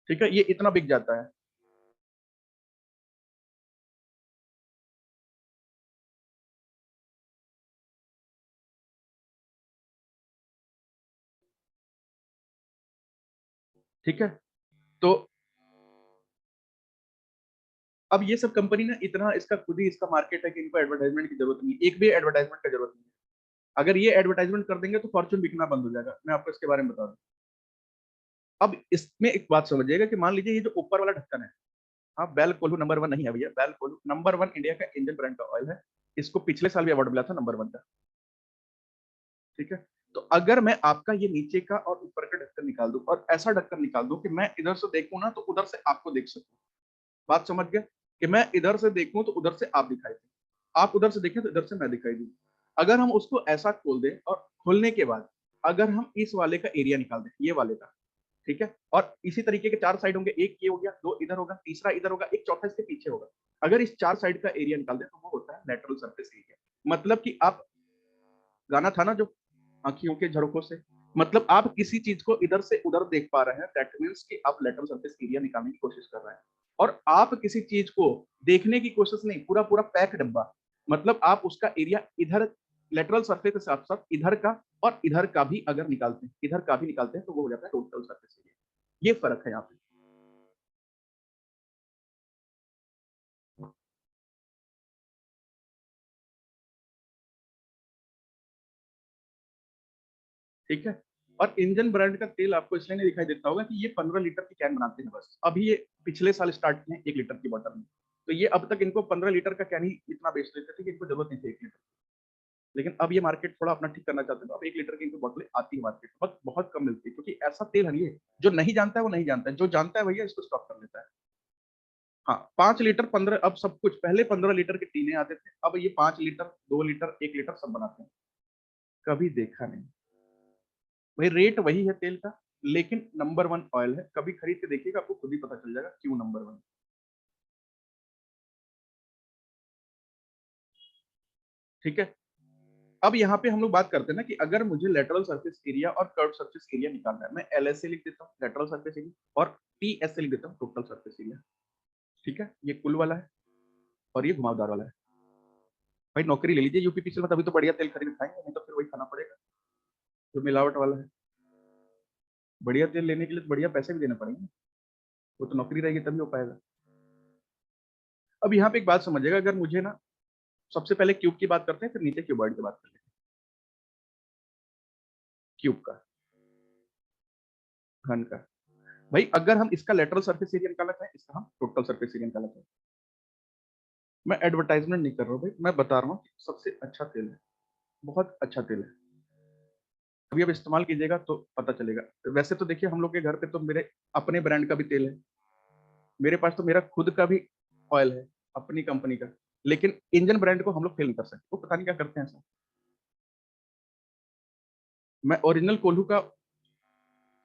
S1: ठीक है, ये इतना बिक जाता है। ठीक है, तो अब ये सब कंपनी ना इतना इसका खुद ही इसका मार्केट है कि इनको एडवर्टाइजमेंट की जरूरत नहीं है, एक भी एडवर्टाइजमेंट का जरूरत नहीं है। अगर ये एडवर्टाइजमेंट कर देंगे तो फॉर्च्यून बिकना बंद हो जाएगा, मैं आपको इसके बारे में बता दूं। अब इसमें एक बात समझिएगा कि मान लीजिए ये जो ऊपर वाला ढक्कन है, हाँ बेल कोल्हू नंबर 1 नहीं है भैया, बेल कोल्हू नंबर 1 इंडिया का इंजन ब्रांड का ऑयल है। इसको पिछले साल भी अवार्ड मिला था नंबर 1 का। ठीक है, तो अगर मैं आपका ये नीचे का और ऊपर का ढक्कन निकाल दूं और ऐसा ढक्कन निकाल दूं कि मैं इधर से देखूं ना तो उधर से आपको देख सकूं, बात समझ गया? कि मैं इधर से देखूं तो उधर से आप दिखाई दे, आप उधर से देखें तो इधर से मैं दिखाई दूं। अगर हम उसको ऐसा खोल दें और खोलने के बाद अगर हम इस वाले का एरिया निकाल दें, ये वाले का, ठीक है, और इसी तरीके के 4 साइड होंगे, एक ये हो गया, 2 इधर होगा, तीसरा इधर होगा, एक चौथा इसके पीछे होगा। अगर इस 4 साइड का एरिया निकाल दें तो वो होता है लेटरल सरफेस एरिया। मतलब कि आप, गाना था ना जो, आंखियों के झरोकों से, मतलब आप किसी चीज को इधर से उधर देख पा रहे हैं, दैट मींस कि आप लेटरल सरफेस एरिया निकालने की कोशिश कर रहे हैं। और आप किसी चीज को देखने की कोशिश नहीं, पूरा पूरा पैक डब्बा, मतलब आप उसका एरिया इधर लेटरल सरफेस के साथ साथ इधर का और इधर का भी अगर निकालते हैं, इधर का भी निकालते हैं तो वो हो जाता है टोटल सरफेस एरिया। ये फर्क है यहाँ पे। ठीक है, और इंजन ब्रांड का तेल आपको इसलिए नहीं दिखाई देता होगा कि ये 15 लीटर की कैन बनाते हैं बस, अभी ये पिछले साल स्टार्ट किए 1 लीटर की बोतल में। तो ये अब तक इनको 15 लीटर का कैन ही इतना बेच देते थे कि इनको जरूरत नहीं थी 1 लीटर। लेकिन अब ये मार्केट थोड़ा अपना ठीक करना चाहते हैं, तो अब 1 लीटर की इनको बोतलें आती है मार्केट, बहुत बहुत कम मिलती है, क्योंकि ऐसा तेल है ये, जो नहीं जानता है वो नहीं जानता है, जो जानता है भैया इसको स्टॉक कर लेता है। हाँ, 5 लीटर 15, अब सब कुछ, पहले 15 लीटर के टीने आते थे, अब ये 5 लीटर, 2 लीटर, 1 लीटर सब बनाते हैं। कभी देखा नहीं भाई, रेट वही है तेल का, लेकिन नंबर 1 ऑयल है। कभी खरीद के देखिएगा, आपको खुद ही पता चल जाएगा क्यों नंबर 1। ठीक है, अब यहाँ पे हम लोग बात करते हैं ना कि अगर मुझे लेटरल सरफेस एरिया और कर्व सरफेस एरिया निकालना है, मैं LS से लिख देता हूँ लेटरल सरफेस एरिया, और TS से लिख देता हूँ टोटल सरफेस एरिया। ठीक है, ये कुल वाला है और ये घुमावदार वाला है। भाई नौकरी ले लीजिए यूपीपीसी में, तभी तो बढ़िया तेल खरीद खाएंगे, नहीं तो फिर वही खाना पड़ेगा जो मिलावट वाला है। बढ़िया तेल लेने के लिए तो बढ़िया पैसे भी देने पड़ेंगे, वो तो नौकरी रहेगी तभी हो पाएगा। अब यहाँ पे एक बात समझिएगा, अगर मुझे ना, सबसे पहले क्यूब की बात करते हैं, फिर नीचे क्यूबॉइड की बात करते हैं। क्यूब का, घन का, भाई अगर हम इसका लेटरल सरफेस एरिया निकालना चाहें, इसका हम टोटल सरफेस एरिया निकालना चाहें, मैं एडवर्टाइजमेंट नहीं कर रहा हूँ भाई, मैं बता रहा हूँ कि सबसे अच्छा तेल है, बहुत अच्छा तेल है। अभी अब इस्तेमाल कीजिएगा तो पता चलेगा। वैसे तो देखिए हम लोग के घर पे तो मेरे अपने ब्रांड का भी तेल है, मेरे पास तो मेरा खुद का भी ऑयल है, अपनी कंपनी का। लेकिन इंजन ब्रांड को हम लोग फेल नहीं कर सकते, वो पता नहीं क्या करते हैं ऐसा। मैं ओरिजिनल कोल्हू का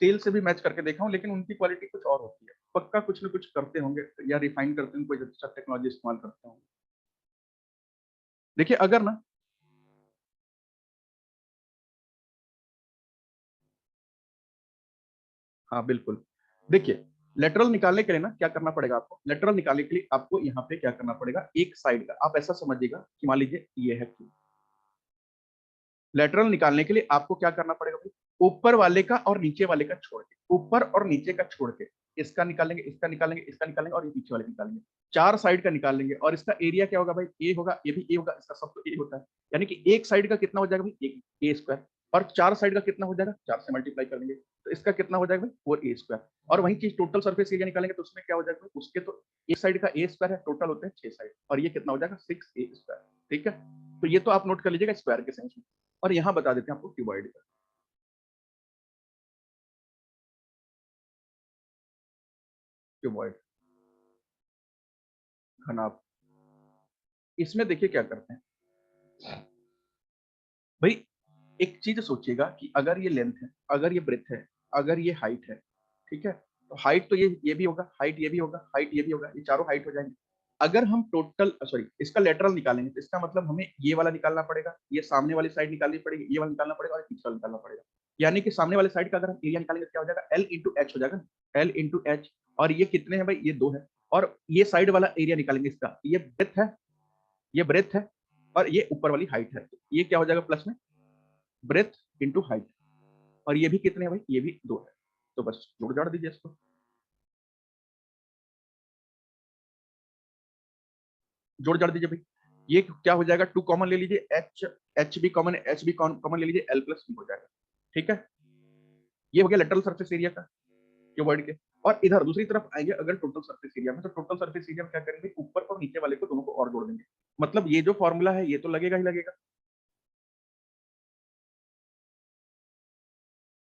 S1: तेल से भी मैच करके देखा हूँ, लेकिन उनकी क्वालिटी कुछ और होती है, पक्का कुछ ना कुछ करते होंगे, या रिफाइन करते हैं, कोई अच्छा टेक्नोलॉजी इस्तेमाल करते होंगे। देखिए अगर ना, हाँ बिल्कुल, देखिए लेटरल निकालने के लिए ना क्या करना पड़ेगा आपको, लेटरल निकालने के लिए आपको यहाँ पे क्या करना पड़ेगा, एक साइड का आप ऐसा समझिएगा कि मान लीजिए ये है क्यू, लेटरल निकालने के लिए आपको क्या करना पड़ेगा भाई, ऊपर वाले का और नीचे वाले का छोड़ के, ऊपर और नीचे का छोड़ के, इसका निकालेंगे, इसका निकालेंगे, इसका निकालेंगे और ये पीछे वाले निकालेंगे, 4 साइड का निकाल लेंगे, और इसका एरिया क्या होगा भाई, ए होगा, ये भी ए होगा, इसका सब तो ए होता है। यानी कि एक साइड का कितना हो जाएगा भाई, एक ए स्क्वायर, और 4 साइड का कितना हो जाएगा, 4 से मल्टीप्लाई कर लेंगे, तो इसका कितना हो जाएगा भाई, 4A स्क्वायर। और वही चीज टोटल सरफेस एरिया निकालेंगे तो उसमें क्या हो जाएगा, उसके तो एक साइड का ए स्क्वायर है, टोटल होते हैं 6 साइड, और ये कितना हो जाएगा, 6A स्क्वायर। ठीक है, तो ये तो आप नोट कर लीजिएगा स्क्वायर के सेंस में। और यहाँ बता देते हैं आपको क्यूबॉइड का, क्यूबॉइड घनाभ। इसमें देखिए क्या करते हैं भाई, एक चीज सोचिएगा कि अगर ये लेंथ है, अगर ये ब्रेथ है, अगर ये हाइट है, ठीक है, तो हाइट तो ये भी होगा, हाइट ये भी होगा, हाइट ये भी होगा, ये चारों हाइट हो जाएंगे। अगर हम टोटल, सॉरी, इसका लेटरल निकालेंगे तो इसका मतलब हमें ये वाला निकालना पड़ेगा, ये सामने वाली साइड निकालनी पड़ेगी, ये वाला निकालना पड़ेगा और पीछे वाला निकालना पड़ेगा। यानी कि सामने वाले साइड का अगर हम एरिया निकालेंगे तो क्या हो जाएगा, L इंटू एच हो जाएगा, L इंटू एच। और ये कितने हैं भाई, ये 2 है। और ये साइड वाला एरिया निकालेंगे इसका, ये ब्रेथ है, ये ब्रेथ है, और ये ऊपर वाली हाइट है, ये क्या हो जाएगा प्लस में, ब्रेथ इंटू हाइट। और ये भी कितने हैं भाई, ये भी 2 है। तो बस जोड़ जाड़ दीजिए इसको। जोड़ जड़ दीजिए भाई, ये क्या हो जाएगा, 2 कॉमन ले लीजिए, एच भी कॉमन है, एच भी कॉमन ले लीजिए, एल प्लस बी हो जाएगा। ठीक है, ये हो गया लेटरल सरफेस एरिया का क्यूबॉइड के। और इधर दूसरी तरफ आएंगे अगर टोटल सरफेस एरिया में, तो टोटल सरफेस एरिया में क्या करेंगे, ऊपर और नीचे वाले को दोनों को और जोड़ देंगे। मतलब ये जो फॉर्मूला है ये तो लगेगा ही लगेगा,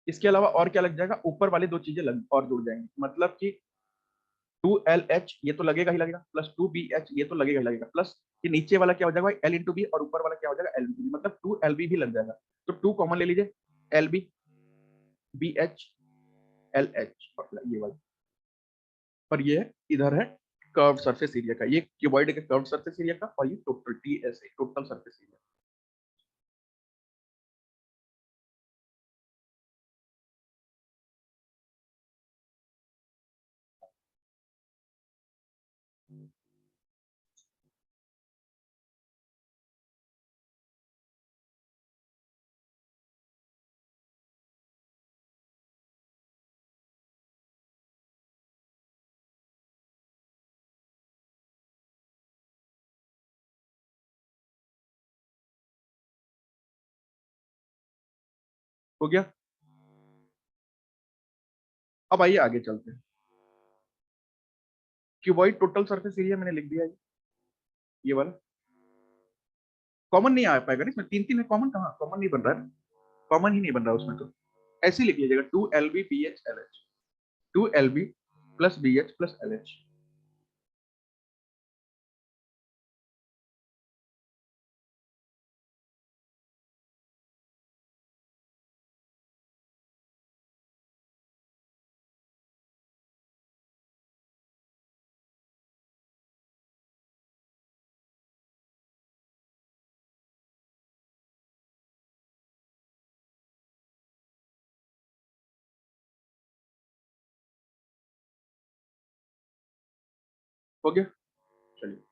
S1: इसके अलावा और क्या लग जाएगा, ऊपर वाले दो चीजें लग और जुड़ जाएंगी। मतलब कि 2LH ये तो लगेगा ही लगेगा, प्लस 2BH ये तो लगेगा ही लगेगा, प्लस ये नीचे वाला क्या हो जाएगा, L इंटू बी, और ऊपर वाला क्या हो जाएगा, L इंटू बी, मतलब 2LB भी लग जाएगा। तो 2 कॉमन ले लीजिए, LB, BH, LH, ये वाला। और ये इधर है कर्व सरफेस एरिया का, ये क्यूबॉइड के कर्व सरफेस एरिया का, और ये total TSA total surface area. हो गया। अब आइए आगे चलते हैं। क्यूबॉइड टोटल सरफेस एरिया मैंने लिख दिया है, ये वाला कॉमन नहीं आ पाएगा ना इसमें, तीन तीन है, कॉमन कहाँ, कॉमन नहीं बन रहा है, कॉमन ही नहीं बन रहा उसमें। तो ऐसे ही लिख लीजिएगा, 2LB BH LH, 2LB plus BH plus LH। हो गया, चलिए।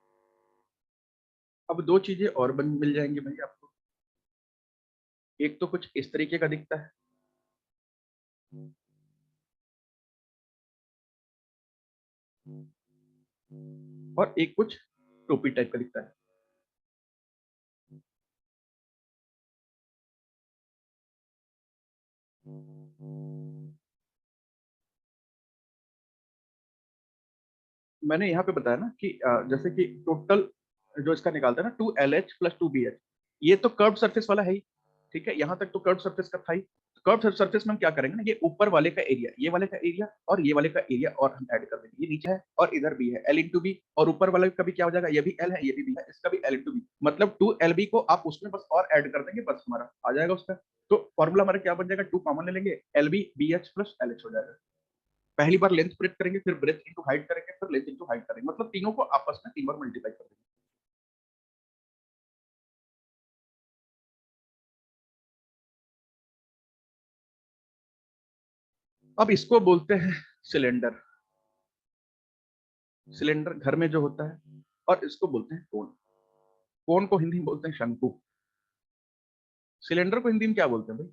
S1: अब दो चीजें और बन मिल जाएंगी भाई आपको। एक तो कुछ इस तरीके का दिखता है, और एक कुछ टोपी टाइप का दिखता है। मैंने यहाँ पे बताया ना कि जैसे कि टोटल जो इसका निकालता है ना, 2LH प्लस 2BH, ये तो कर्व सरफेस वाला है ही। ठीक है, यहाँ तक तो कर्व सरफेस का था ही। कर्व सरफेस में हम क्या करेंगे ना, ये ऊपर वाले का एरिया, ये वाले का एरिया और ये वाले का एरिया, और हम ऐड कर देंगे। ये नीचे है और इधर भी है, L इंटू बी, और ऊपर वाले का भी क्या हो जाएगा, ये भी L है, ये भी B है, इसका भी L इंटू बी, मतलब 2LB को आप उसमें बस और ऐड कर देंगे, बस हमारा आ जाएगा उसका। तो फॉर्मूला हमारा क्या बन जाएगा, 2 कॉमन ले लेंगे, LB BH प्लस LH हो जाएगा। पहली बार लेंथ ब्रेथ करेंगे, फिर ब्रेथ इंटू हाइट करेंगे, फिर लेंथ इंटू हाइट करेंगे, मतलब तीनों को आपस में 3 बार मल्टीप्लाई कर देंगे। अब इसको बोलते हैं सिलेंडर। सिलेंडर घर में जो होता है, और इसको बोलते हैं कोन। कोन को हिंदी में बोलते हैं शंकु। सिलेंडर को हिंदी में क्या बोलते हैं भाई,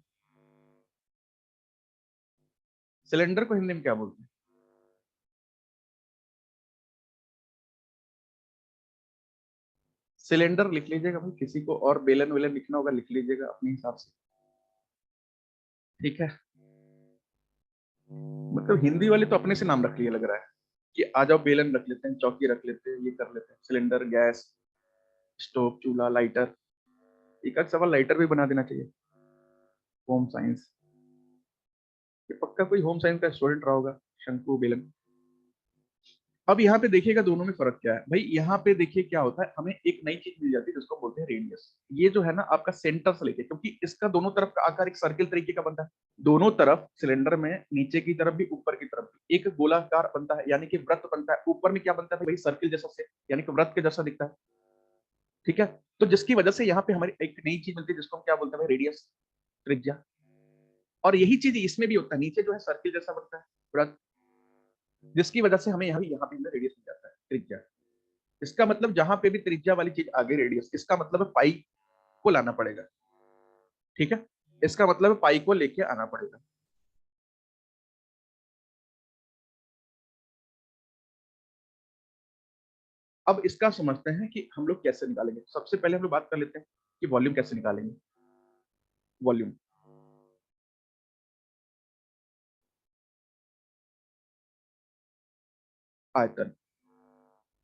S1: सिलेंडर को हिंदी में क्या बोलते हैं? सिलेंडर लिख लीजिएगा भाई, किसी को और बेलन वेलन लिखना होगा लिख लीजिएगा अपने हिसाब से। ठीक है, मतलब हिंदी वाले तो अपने से नाम रख लिए लग रहा है, कि आ जाओ बेलन रख लेते हैं, चौकी रख लेते हैं, ये कर लेते हैं, सिलेंडर, गैस, स्टोव, चूल्हा, लाइटर। एक आध सवाल लाइटर भी बना देना चाहिए। होम साइंस, ये पक्का कोई होम साइंस का स्टूडेंट रहा होगा, शंकु बेलन। अब यहाँ पे देखिएगा दोनों में फर्क क्या है भाई, यहाँ पे देखिए क्या होता है, हमें एक नई चीज मिल जाती है जिसको बोलते हैं रेडियस। ये जो है ना आपका सेंटर से लेके, क्योंकि इसका दोनों तरफ का आकार एक सर्किल तरीके का बनता है, दोनों तरफ सिलेंडर में नीचे की तरफ भी ऊपर की तरफ भी एक गोलाकार बनता है, यानी कि वृत्त बनता है। ऊपर में क्या बनता है भाई, सर्किल जैसा से, यानी कि वृत्त के जैसा दिखता है। ठीक है, तो जिसकी वजह से यहाँ पे हमारी एक नई चीज मिलती है जिसको हम क्या बोलते हैं भाई, रेडियस, त्रिज्या। और यही चीज इसमें भी होता है, नीचे जो है सर्किल जैसा बनता है वृत्त, जिसकी वजह से हमें यहाँ पे रेडियस मिल जाता है, त्रिज्या। इसका मतलब जहां पे भी त्रिज्या वाली चीज आगे रेडियस, इसका मतलब है पाई को लाना पड़ेगा। ठीक है, इसका मतलब है पाई को लेके आना पड़ेगा। अब इसका समझते हैं कि हम लोग कैसे निकालेंगे। सबसे पहले हम लोग बात कर लेते हैं कि वॉल्यूम कैसे निकालेंगे। वॉल्यूम, आयतन,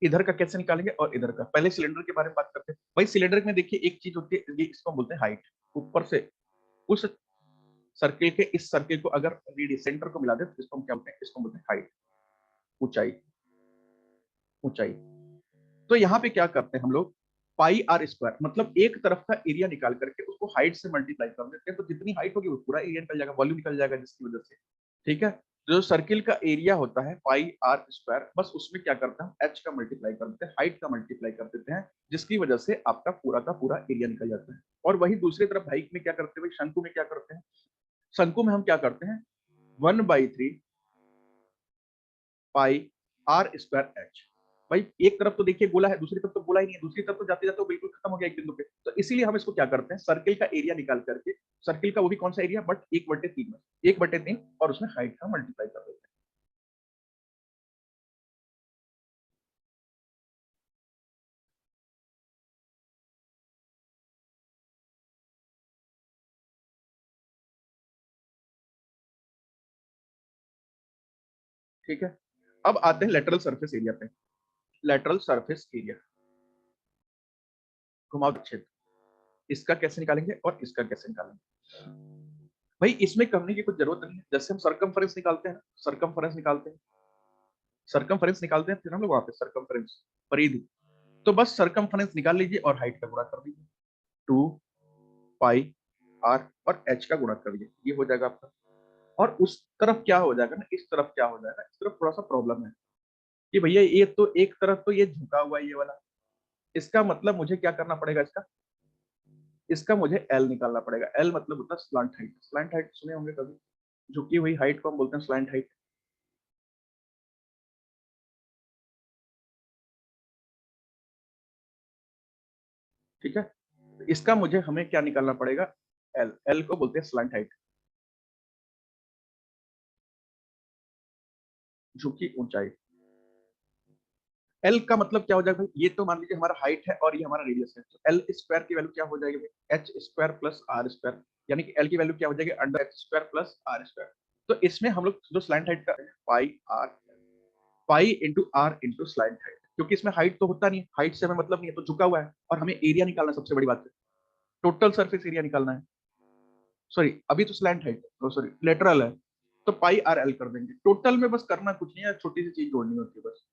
S1: इधर का कैसे निकालेंगे और इधर का। पहले सिलेंडर के बारे में बात करते हैं। भाई सिलेंडर में देखिए एक चीज होती है, ये इसको हम बोलते हैं हाइट। ऊपर से उस सर्किल के इस सर्किल को अगर रेडियस सेंटर को मिला दे तो इसको हम क्या बोलते हैं, इसको बोलते हैं हाइट, ऊंचाई। ऊंचाई, तो यहाँ पे क्या करते हैं हम लोग, पाई आर स्क्वायर, मतलब एक तरफ का एरिया निकाल करके उसको हाइट से मल्टीप्लाई कर देते हैं, तो जितनी हाइट होगी वो पूरा एरिया निकल जाएगा, वॉल्यूम निकल जाएगा, जिसकी वजह से, ठीक है। जो सर्किल का एरिया होता है पाई आर स्क्वायर, बस उसमें क्या करते हैं, एच का मल्टीप्लाई कर देते हैं, हाइट का मल्टीप्लाई कर देते हैं, जिसकी वजह से आपका पूरा का पूरा एरिया निकल जाता है। और वही दूसरी तरफ हाइट में क्या करते हैं, भाई शंकु में क्या करते हैं, शंकु में हम क्या करते हैं, 1/3 पाई आर स्क्वायर एच। भाई एक तरफ तो देखिए गोला है, दूसरी तरफ तो गोला ही नहीं है, दूसरी तरफ तो जाते जाते वो बिल्कुल खत्म हो गया एक बिंदु पे। तो इसीलिए हम इसको क्या करते हैं, सर्किल का एरिया निकाल करके, सर्किल का वो भी कौन सा एरिया, बट 1/3 में, 1/3, और उसमें हाइट का मल्टीप्लाई कर देते हैं। ठीक है। अब आते हैं लेटरल सरफेस एरिया पे। लेटरल सरफेस एरिया, घुमाव क्षेत्र, इसका कैसे निकालेंगे और इसका कैसे निकालेंगे। भाई इसमें करने की कुछ जरूरत नहीं है, जैसे हम सरकमफेरेंस निकालते हैं, सरकमफेरेंस निकालते हैं, सरकमफेरेंस निकालते हैं, फिर हम लोग वहां पे सरकमफेरेंस, परिधि, तो बस सरकमफेरेंस निकाल लीजिए और हाइट का गुणा कर दीजिए, 2 पाई आर और एच का गुणा कर दीजिए, ये हो जाएगा आपका। और उस तरफ क्या हो जाएगा ना, इस तरफ क्या हो जाएगा, इस तरफ थोड़ा सा प्रॉब्लम है कि भैया ये तो एक तरफ तो ये झुका हुआ है ये वाला, इसका मतलब मुझे क्या करना पड़ेगा, इसका इसका मुझे एल निकालना पड़ेगा। एल मतलब होता है स्लांट हाइट, स्लांट हाइट सुने होंगे कभी, झुकी हुई हाइट को हम बोलते हैं स्लांट हाइट, ठीक है। इसका मुझे हमें क्या निकालना पड़ेगा, एल, एल को बोलते हैं स्लांट हाइट, झुकी ऊंचाई। एल का मतलब क्या हो जाएगा भाई, ये तो मान लीजिए हमारा हाइट है और ये हमारा रेडियस है, तो एल स्क्वायर की वैल्यू क्या हो जाएगी भाई, H square plus R square, यानी कि एल की वैल्यू क्या हो जाएगी, under H square plus R square. तो इसमें हम लोग जो स्लैंट हाइट का pi R, pi into R into slant height, क्योंकि इसमें हाइट तो होता नहीं, हाइट से हमें मतलब नहीं है, तो झुका हुआ है, और हमें एरिया निकालना है, सबसे बड़ी बात है टोटल सरफेस एरिया निकालना है। सॉरी अभी तो स्लैंट हाइट, सॉरी लेटरल है, तो पाई आर एल कर देंगे। टोटल में बस करना कुछ नहीं है, छोटी सी चीज जोड़नी होती है बस।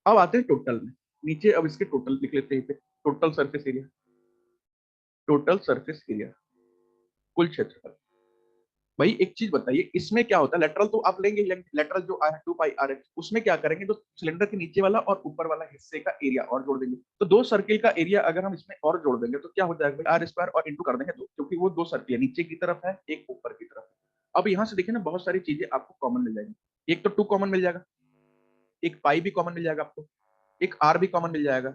S1: अब आते हैं टोटल में, नीचे अब इसके टोटल लिख लेते हैं पे, total surface area, total surface area, कुल क्षेत्रफल। भाई एक चीज बताइए, इसमें क्या होता है, लेटरल तो आप लेंगे, लेटरल जो है 2 पाई आर एच, उसमें क्या करेंगे, तो सिलेंडर के नीचे वाला और ऊपर वाला हिस्से का एरिया और जोड़ देंगे, तो दो सर्किल का एरिया अगर हम इसमें और जोड़ देंगे तो क्या हो जाएगा भाई, आर स्क्वायर और इंटू कर देंगे, तो क्योंकि वो दो सर्किल है, नीचे की तरफ है एक ऊपर की तरफ है। अब यहाँ से देखिए ना, बहुत सारी चीजें आपको कॉमन मिल जाएगी, एक तो 2 कॉमन मिल जाएगा, एक पाई भी कॉमन मिल जाएगा आपको, एक आर भी कॉमन मिल जाएगा।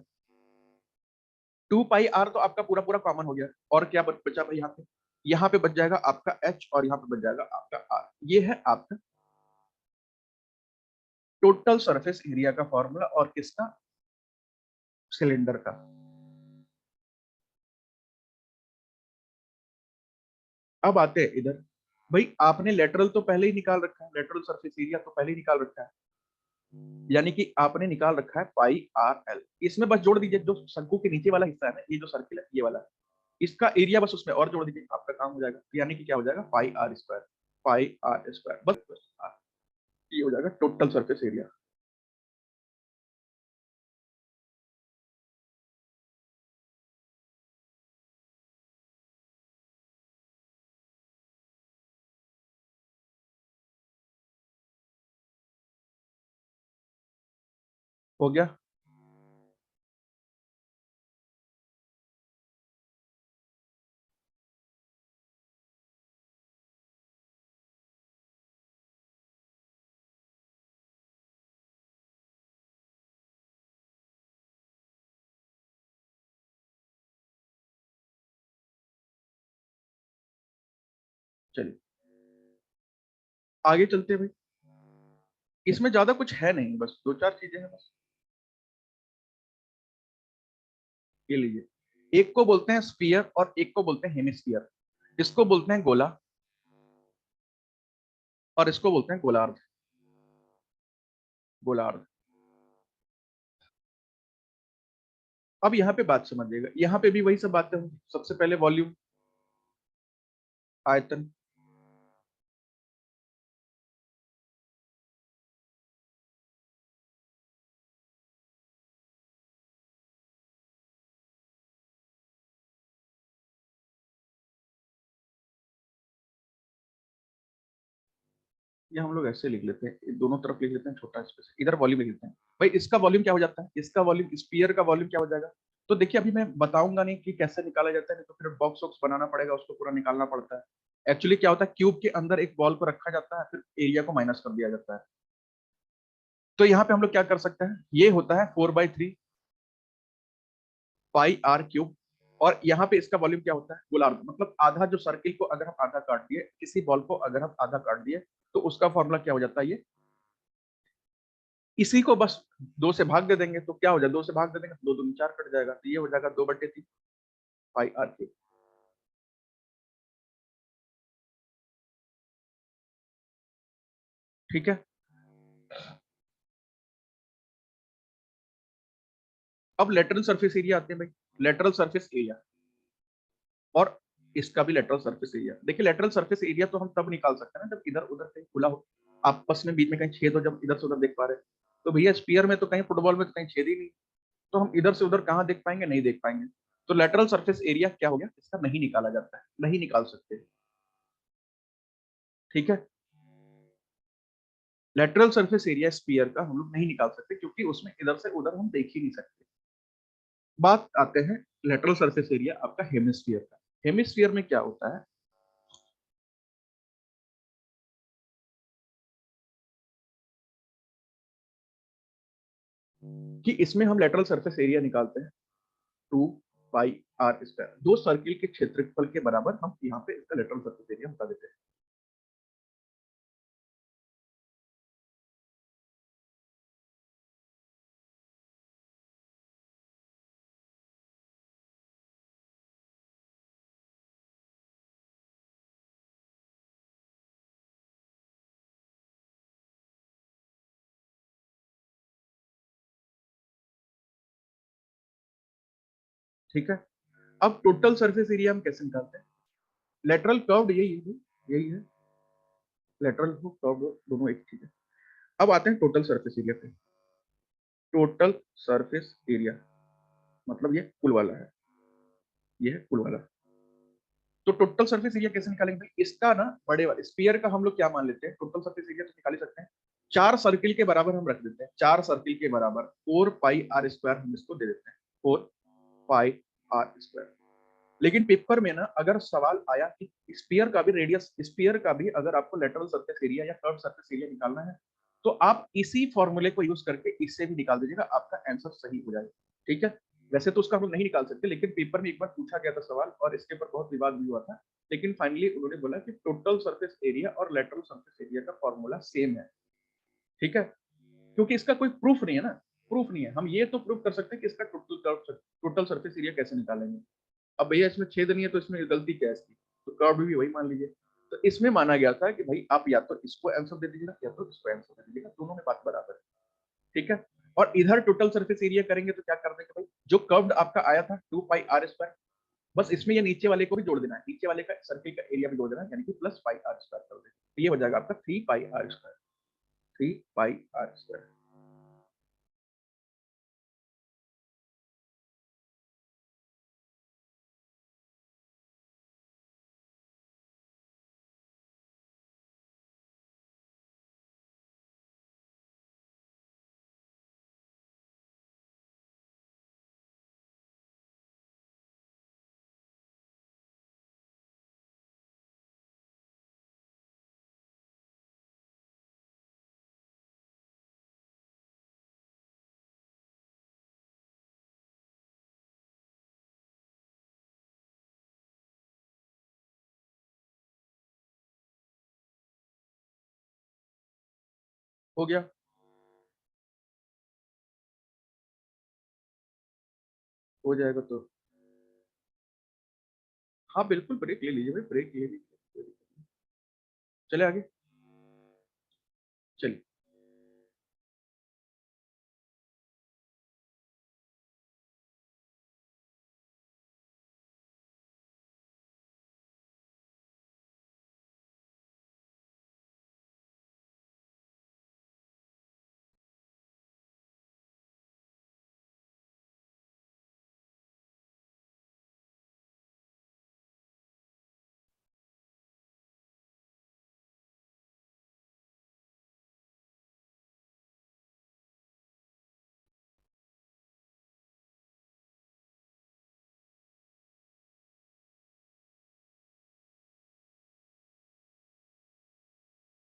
S1: 2 पाई आर तो आपका पूरा पूरा कॉमन हो गया, और क्या बचा भाई यहाँ पे, यहाँ पे बच जाएगा आपका एच और यहाँ पे बच जाएगा आपका आर। ये है आपका टोटल सरफेस एरिया का फॉर्मूला, और किसका, सिलेंडर का। अब आते हैं इधर, भाई आपने लेटरल तो पहले ही निकाल रखा है, लेटरल सरफेस एरिया तो पहले ही निकाल रखा है, यानी कि आपने निकाल रखा है पाई आर एल, इसमें बस जोड़ दीजिए जो शंकु के नीचे वाला हिस्सा है ना, ये जो सर्किल है ये वाला, इसका एरिया बस उसमें और जोड़ दीजिए, आपका काम हो जाएगा, यानी कि क्या हो जाएगा, pi R square, pi R square, बस आर, ये हो जाएगा टोटल सरफेस एरिया। हो गया। चलिए आगे चलते हैं भाई। इसमें ज्यादा कुछ है नहीं, बस दो चार चीजें हैं बस। ये लीजिए, एक को बोलते हैं स्फीयर और एक को बोलते हैं हेमिस्फीयर। इसको बोलते हैं गोला और इसको बोलते हैं गोलार्ध। गोलार्ध। अब यहाँ पे बात समझिएगा, यहाँ पे भी वही सब बातें होंगी। सबसे पहले वॉल्यूम, आयतन। ये हम लोग ऐसे लिख लेते हैं, दोनों तरफ लिख लेते हैं छोटा स्पेस, इधर वॉल्यूम लिख लेते हैं। भाई इसका वॉल्यूम क्या हो जाता है, इसका वॉल्यूम, स्पीयर का वॉल्यूम क्या हो जाएगा। तो देखिए अभी मैं बताऊंगा नहीं कि कैसे निकाला जाता है, नहीं तो फिर बॉक्स वॉक्स बनाना पड़ेगा, उसको पूरा निकालना पड़ता है। एक्चुअली क्या होता है, क्यूब के अंदर एक बॉल को रखा जाता है, फिर एरिया को माइनस कर दिया जाता है। तो यहाँ पे हम लोग क्या कर सकते हैं, ये होता है 4/3 पाई आर क्यूब। और यहाँ पे इसका वॉल्यूम क्या होता है, गोलार्ध, मतलब आधा, जो सर्किल को अगर हम आधा काट दिए, किसी बॉल को अगर हम आधा काट दिए, तो उसका फॉर्मूला क्या हो जाता है, ये इसी को बस दो से भाग दे देंगे तो क्या हो जाएगा, दो से भाग दे देंगे तो दो दूनी चार कट जाएगा, तो ये हो जाएगा 2/3 पाई आर क्यूब। ठीक है। अब लेटरल सरफेस एरिया आते हैं भाई। लेटरल सरफेस एरिया और इसका भी लेटरल सरफेस एरिया। देखिए लेटरल सरफेस एरिया तो हम तब निकाल सकते हैं ना जब इधर उधर कहीं खुला हो, आपस में बीच में कहीं छेद हो, जब इधर से उधर देख पा रहे हैं। तो भैया स्पीयर में तो कहीं, फुटबॉल में तो कहीं छेद ही नहीं, तो हम इधर से उधर कहाँ देख पाएंगे, नहीं देख पाएंगे। तो लेटरल सरफेस एरिया क्या हो गया, इसका नहीं निकाला जाता है, नहीं निकाल सकते। ठीक है। लेटरल सरफेस एरिया स्पीयर का हम लोग नहीं निकाल सकते, क्योंकि उसमें इधर से उधर हम देख ही नहीं सकते। बात आते हैं लेटरल सरफेस एरिया आपका हेमिस्फीयर का। हेमिस्फीयर में क्या होता है कि इसमें हम लेटरल सरफेस एरिया निकालते हैं 2 पाई आर स्क्वायर, दो सर्किल के क्षेत्रफल के बराबर हम यहाँ पे इसका लेटरल सरफेस एरिया बता देते हैं। ठीक है। अब टोटल सरफेस एरिया हम कैसे निकालते हैं, लेटरल कर्व्ड यही है, यही है, लेटरल कर्व्ड दोनों एक चीज है। अब आते हैं टोटल सरफेस एरिया पे। टोटल सरफेस एरिया मतलब ये कुल वाला है, ये है कुल वाला। तो टोटल सरफेस एरिया कैसे निकालेंगे भाई, इसका ना बड़े वाले स्पीयर का हम लोग क्या मान लेते हैं, टोटल सरफेस एरिया तो निकाल ही सकते हैं, चार सर्किल के बराबर हम रख देते हैं, चार सर्किल के बराबर 4 पाई आर स्क्वायर हम इसको दे देते हैं, 4 पाई आर स्क्वायर। लेकिन पेपर में ना अगर सवाल आया कि स्पीयर का भी रेडियस, स्पीयर का भी अगर आपको लेटरल सरफेस एरिया या कर्व सरफेस एरिया निकालना है, तो आप इसी फॉर्मूले को यूज करके इससे भी निकाल दीजिएगा, आपका आंसर सही हो जाएगा। ठीक है। वैसे तो उसका हम लोग नहीं निकाल सकते, लेकिन पेपर में एक बार पूछा गया था सवाल और इसके ऊपर बहुत विवाद भी हुआ था। लेकिन फाइनली उन्होंने बोला कि टोटल सरफेस एरिया और लेटरल सरफेस एरिया का फॉर्मूला सेम है। ठीक है। क्योंकि इसका कोई प्रूफ नहीं है ना, प्रूफ नहीं है, हम ये तो प्रूफ कर सकते हैं कि इसका टोटल सरफेस एरिया कैसे निकालेंगे। अब भैया इसमें छेद नहीं है तो इसमें गलती क्या है इसकी, तो कर्व भी वही मान लीजिए। तो इसमें माना गया था कि भाई आप या तो इसको आंसर दे दीजिएगा या तो इसको आंसर दे दीजिएगा, दोनों में बात बराबर है। ठीक है। और इधर टोटल सरफेस एरिया करेंगे तो क्या कर देंगे भाई, जो कर्व्ड आपका आया था 2 पाई आर स्क्वायर, बस इसमें ये नीचे वाले को भी जोड़ देना है, नीचे वाले का सर्किल का एरिया भी जोड़ देना है, यानी कि +पाई आर स्क्वायर कर देंगे, तो ये हो जाएगा आपका 3 pi R square. 3 pi R square. हो गया। हो जाएगा तो हाँ बिल्कुल ब्रेक ले लीजिए भाई, ब्रेक ले लीजिए। चले आगे, चलिए।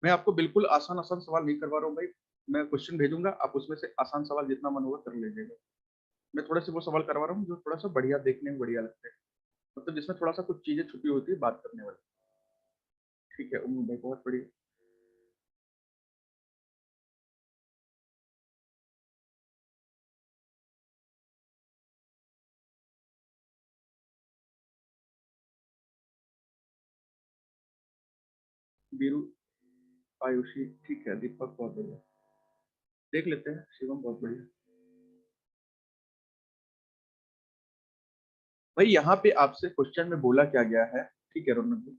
S1: मैं आपको बिल्कुल आसान आसान सवाल नहीं करवा रहा हूँ भाई। मैं क्वेश्चन भेजूंगा, आप उसमें से आसान सवाल जितना मन होगा कर लीजिएगा। मैं थोड़े से वो सवाल करवा रहा हूँ जो थोड़ा सा बढ़िया, देखने में बढ़िया लगते हैं, मतलब जिसमें थोड़ा सा कुछ चीजें छुपी होती है बात करने वाली। ठीक है उम्मीद भाई, बहुत बढ़िया। बीरू, आयुषी, ठीक है, दीपक बहुत बढ़िया। देख लेते हैं, शिवम बहुत बढ़िया। भाई यहाँ पे आपसे क्वेश्चन में बोला क्या गया है, ठीक है रौनक जी,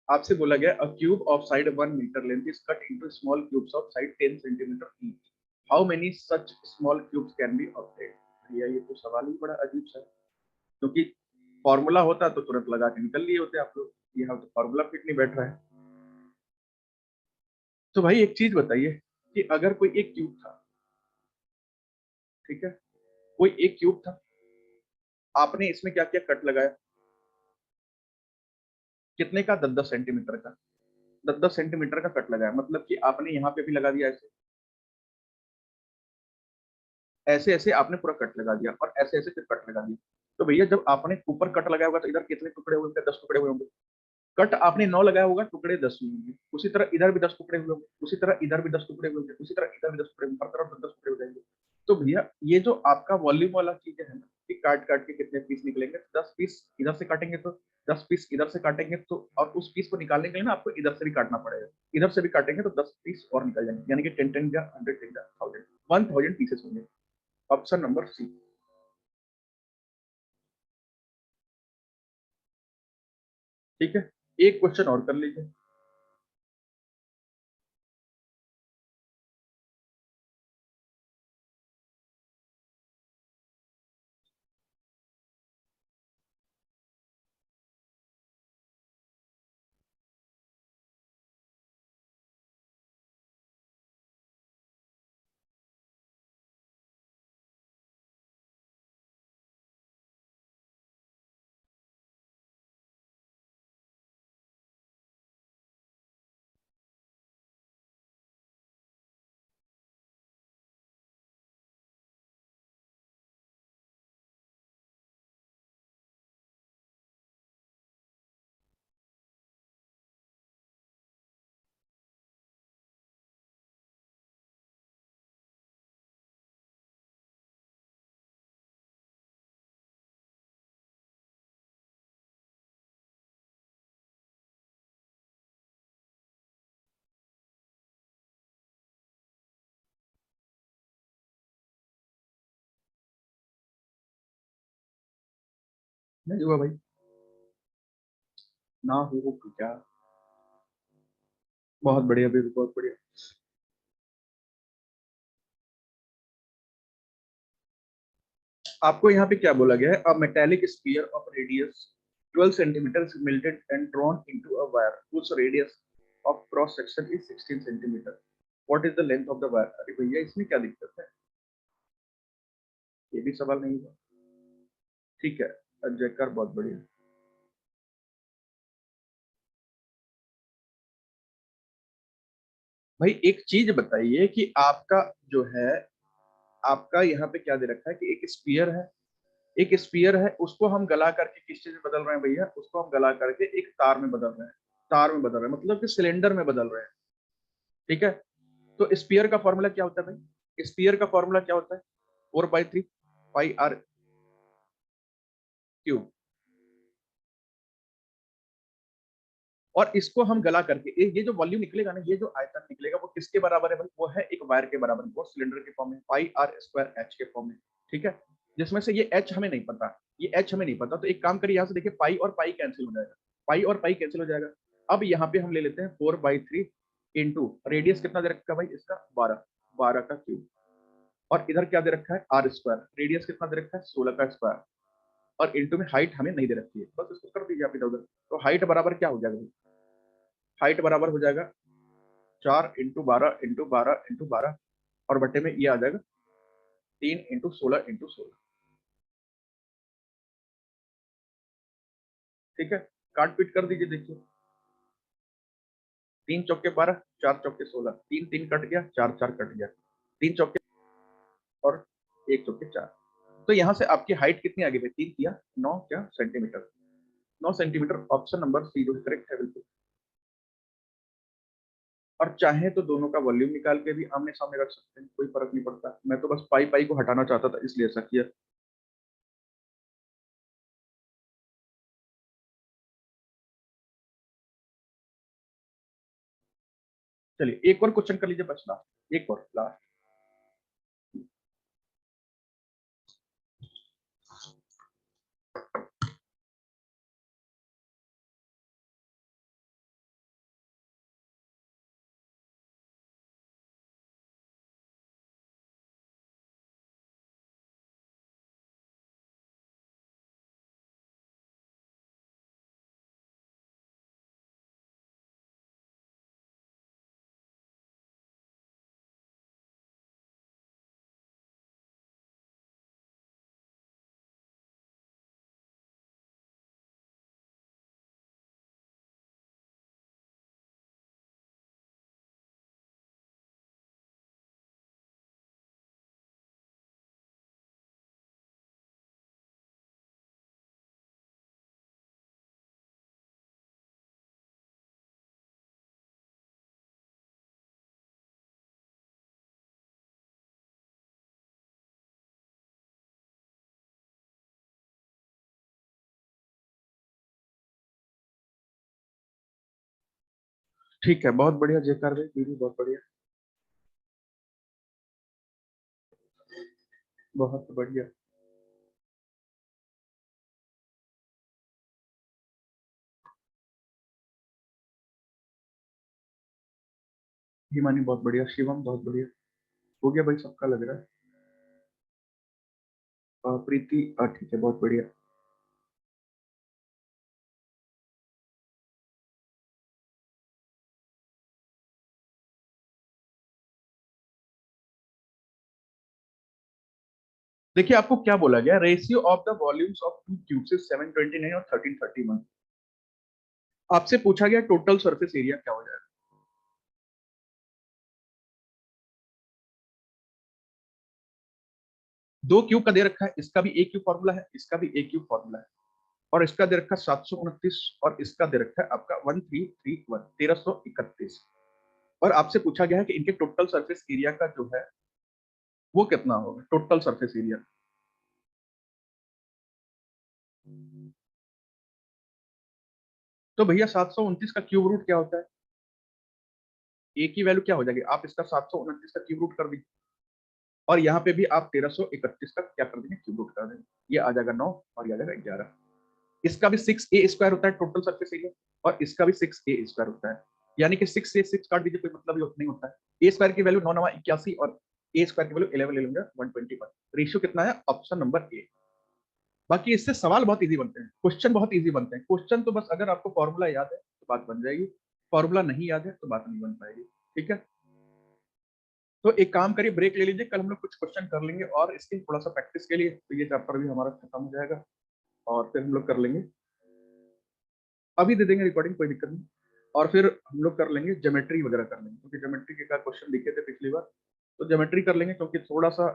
S1: आपसे बोला गया a cube of side 1 metre length is cut into small cubes of side 10 centimetre each, how many such small cubes can be obtained. भैया ये तो सवाल ही बड़ा अजीब सा है, क्योंकि फॉर्मूला होता तो तुरंत लगा के निकल लिए होते आप लोग, यहाँ तो फॉर्मूला फिट नहीं बैठ रहा है। तो भाई एक चीज बताइए कि अगर कोई एक क्यूब था, ठीक है, कोई एक क्यूब था, आपने इसमें क्या किया, कट लगाया, कितने का, 10-10 सेंटीमीटर का, 10-10 सेंटीमीटर का कट लगाया, मतलब कि आपने यहाँ पे भी लगा दिया ऐसे, ऐसे ऐसे आपने पूरा कट लगा दिया और ऐसे ऐसे फिर कट लगा दिया। तो भैया जब आपने ऊपर कट लगाया होगा तो इधर कितने टुकड़े हुए होंगे, 10 टुकड़े हुए होंगे। कट आपने 9 लगाया होगा, टुकड़े 10 हुए होंगे, उसी तरह इधर भी 10 टुकड़े हुए होंगे, उसी तरह इधर भी 10 टुकड़े हुए होंगे, उसी तरह इधर भी 10 टुकड़े होंगे, हर तरफ 10 टुकड़े हो जाएंगे। तो भैया ये जो आपका वॉल्यूम वाला चीज है ना, कि काट काट के कितने पीस निकलेंगे, 10 पीस इधर से काटेंगे तो 10 पीस इधर से काटेंगे तो, और उस पीस को निकालने के लिए ना आपको इधर से भी काटना पड़ेगा, इधर से भी काटेंगे तो 10 पीस और निकल जाएंगे, यानी कि 10 10 या 100 या 1000 पीसेस होंगे। Option number C. ठीक है, एक क्वेश्चन और कर लीजिए। नहीं हुआ भाई, ना हो क्या। बहुत बढ़िया बेबी, बहुत बढ़िया। आपको यहाँ पे क्या बोला गया है, a metallic sphere of radius 12 centimetre melted and drawn into a wire whose radius of cross section is 16 centimetre, what is the length of the wire। अरे भैया इसमें क्या दिक्कत है, ये भी सवाल नहीं हुआ। ठीक है, जयकर बहुत बढ़िया। भाई एक चीज बताइए कि आपका जो है, आपका यहाँ पे क्या दे रखा है कि एक स्पीयर है, एक स्पीयर है, उसको हम गला करके किस चीज में बदल रहे हैं भैया, उसको हम गला करके एक तार में बदल रहे हैं, तार में बदल रहे हैं, मतलब कि सिलेंडर में बदल रहे हैं। ठीक है, तो स्पीयर का फॉर्मूला क्या होता है भाई, स्पीयर का फॉर्मूला क्या होता है, 4/3 पाई आर, क्यूब। और इसको हम गला करके ये जो वॉल्यूम निकलेगा ना, ये जो आयतन निकलेगा वो किसके बराबर है भाई? वो है एक वायर के बराबर, वो सिलेंडर के फॉर्म में, पाई आर स्क्वायर एच के फॉर्म में। ठीक है, जिसमें से ये एच हमें नहीं पता, ये एच हमें नहीं पता, तो एक काम करिए, यहाँ से देखिए पाई और पाई कैंसिल हो जाएगा, पाई और पाई कैंसिल हो जाएगा। अब यहाँ पे हम ले लेते हैं 4/3 इंटू रेडियस कितना दे रखा है भाई इसका? 12, 12 का क्यूब। और इधर क्या दे रखा है? Are square. रेडियस कितना दे रखा है? 16 का स्क्वायर। और इंटू में हाइट हमें नहीं दे रखी है, बस इसको कर दीजिए आप इधर उधर। तो हाइट बराबर क्या हो जाएगा? हाइट बराबर हो जाएगा 4 × 12 × 12 × 12, और बटे में ये आ जाएगा 3 × 16 × 16। ठीक है, काट पीट कर दीजिए, देखिए 3 × 4 = 12, 4 × 4 = 16, 3 3 कट गया, 4 4 कट गया, 3 चौके और 1 × 4। तो यहाँ से आपकी हाइट कितनी आ गई भाई? 3 किया 9 क्या centimetre, 9 centimetre. Option number C जो करेक्ट है बिल्कुल। और चाहे तो दोनों का वॉल्यूम निकाल के भी आमने सामने रख सकते हैं, कोई फर्क नहीं पड़ता। मैं तो बस पाई पाई को हटाना चाहता था, इसलिए ऐसा किया। चलिए एक और क्वेश्चन कर लीजिए, बस लास्ट, एक और लास्ट। ठीक है, बहुत बढ़िया जेकर भाई, दीदी बहुत बढ़िया, बहुत बढ़िया। हिमानी बहुत बढ़िया, शिवम बहुत बढ़िया। हो गया भाई सबका लग रहा है। प्रीति ठीक है, बहुत बढ़िया। देखिए आपको क्या बोला गया, ratio of the volumes of to cubes is 729 और 1331। आपसे पूछा गया टोटल सरफेस एरिया क्या हो जाएगा। दो क्यूब का दे रखा है, इसका भी एक क्यूब फॉर्मूला है, इसका भी एक क्यूब फॉर्मूला है, और इसका दे रखा है 729, और इसका दे रखा है आपका 1331, 1331। और आपसे पूछा गया है कि इनके टोटल सरफेस एरिया का जो है वो कितना होगा, टोटल सरफेस एरिया। तो भैया 729 का क्यूब रूट क्या होता है? एक ही वैल्यू क्या हो जाएगी, आप इसका 729 का क्यूब रूट कर दीजिए, और यहाँ पे भी आप 1331 का क्या कर देंगे, क्यूब रूट कर देंगे। ये आ जाएगा 9 और ये आ जाएगा 11। इसका भी 6a² होता है टोटल सरफेस एरिया, और इसका भी 6a² होता है। यानी कि 6 से 6 काट दीजिए, कोई मतलब ही नहीं होता है। a² की वैल्यू 9×9 = 81 और a² की वैल्यू 11 ले लूंगा 121। रेशियो कितना है? Option number A. बाकी इससे सवाल बहुत इजी बनते हैं, क्वेश्चन बहुत इजी बनते हैं। क्वेश्चन तो बस अगर आपको फॉर्मूला याद है तो बात बन जाएगी, फॉर्मूला नहीं याद है तो बात नहीं बन पाएगी। ठीक है, तो एक काम करिए, ब्रेक ले लीजिए, कल हम लोग कुछ क्वेश्चन कर लेंगे और इसकी थोड़ा सा प्रैक्टिस के लिए, तो ये चैप्टर भी हमारा खत्म हो जाएगा और फिर हम लोग कर लेंगे। अभी दे देंगे रिकॉर्डिंग, कोई दिक्कत नहीं। और फिर हम लोग कर लेंगे ज्योमेट्री वगैरह कर लेंगे, क्योंकि ज्योमेट्री के का क्वेश्चन दिखे थे पिछली बार, तो ज्योमेट्री कर लेंगे, क्योंकि थोड़ा सा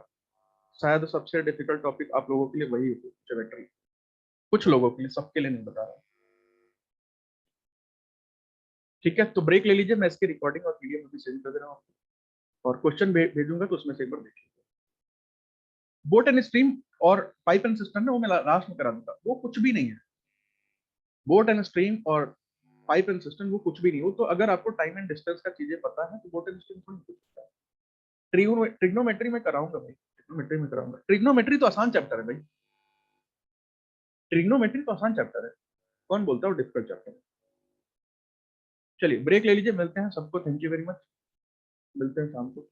S1: शायद सबसे डिफिकल्ट टॉपिक आप लोगों के लिए वही है ज्योमेट्री, कुछ लोगों के लिए, सबके लिए नहीं बता रहा। ठीक है, तो ब्रेक ले लीजिए, मैं इसकी रिकॉर्डिंग और पीडीएफ भी सेंड कर दे रहा हूँ, और क्वेश्चन भेजूंगा तो उसमें से एक बार देखिए। बोट एंड स्ट्रीम और पाइप एंड सिस्टम है वो मैं लास्ट में करा दूंगा, वो कुछ भी नहीं है। बोट एंड स्ट्रीम और पाइप एंड सिस्टम वो कुछ भी नहीं हो। तो अगर आपको टाइम एंड डिस्टेंस का चीजें पता है तो बोट एंड स्ट्रीम थोड़ी कुछ होता है। ट्रिग्नोमेट्री में कराऊंगा भाई, ट्रिग्नोमेट्री में कराऊंगा। ट्रिग्नोमेट्री तो आसान चैप्टर है भाई, ट्रिग्नोमेट्री तो आसान चैप्टर है, कौन बोलता है वो डिफिकल्ट चैप्टर है। चलिए ब्रेक ले लीजिए, मिलते हैं सबको, थैंक यू वेरी मच, मिलते हैं शाम को।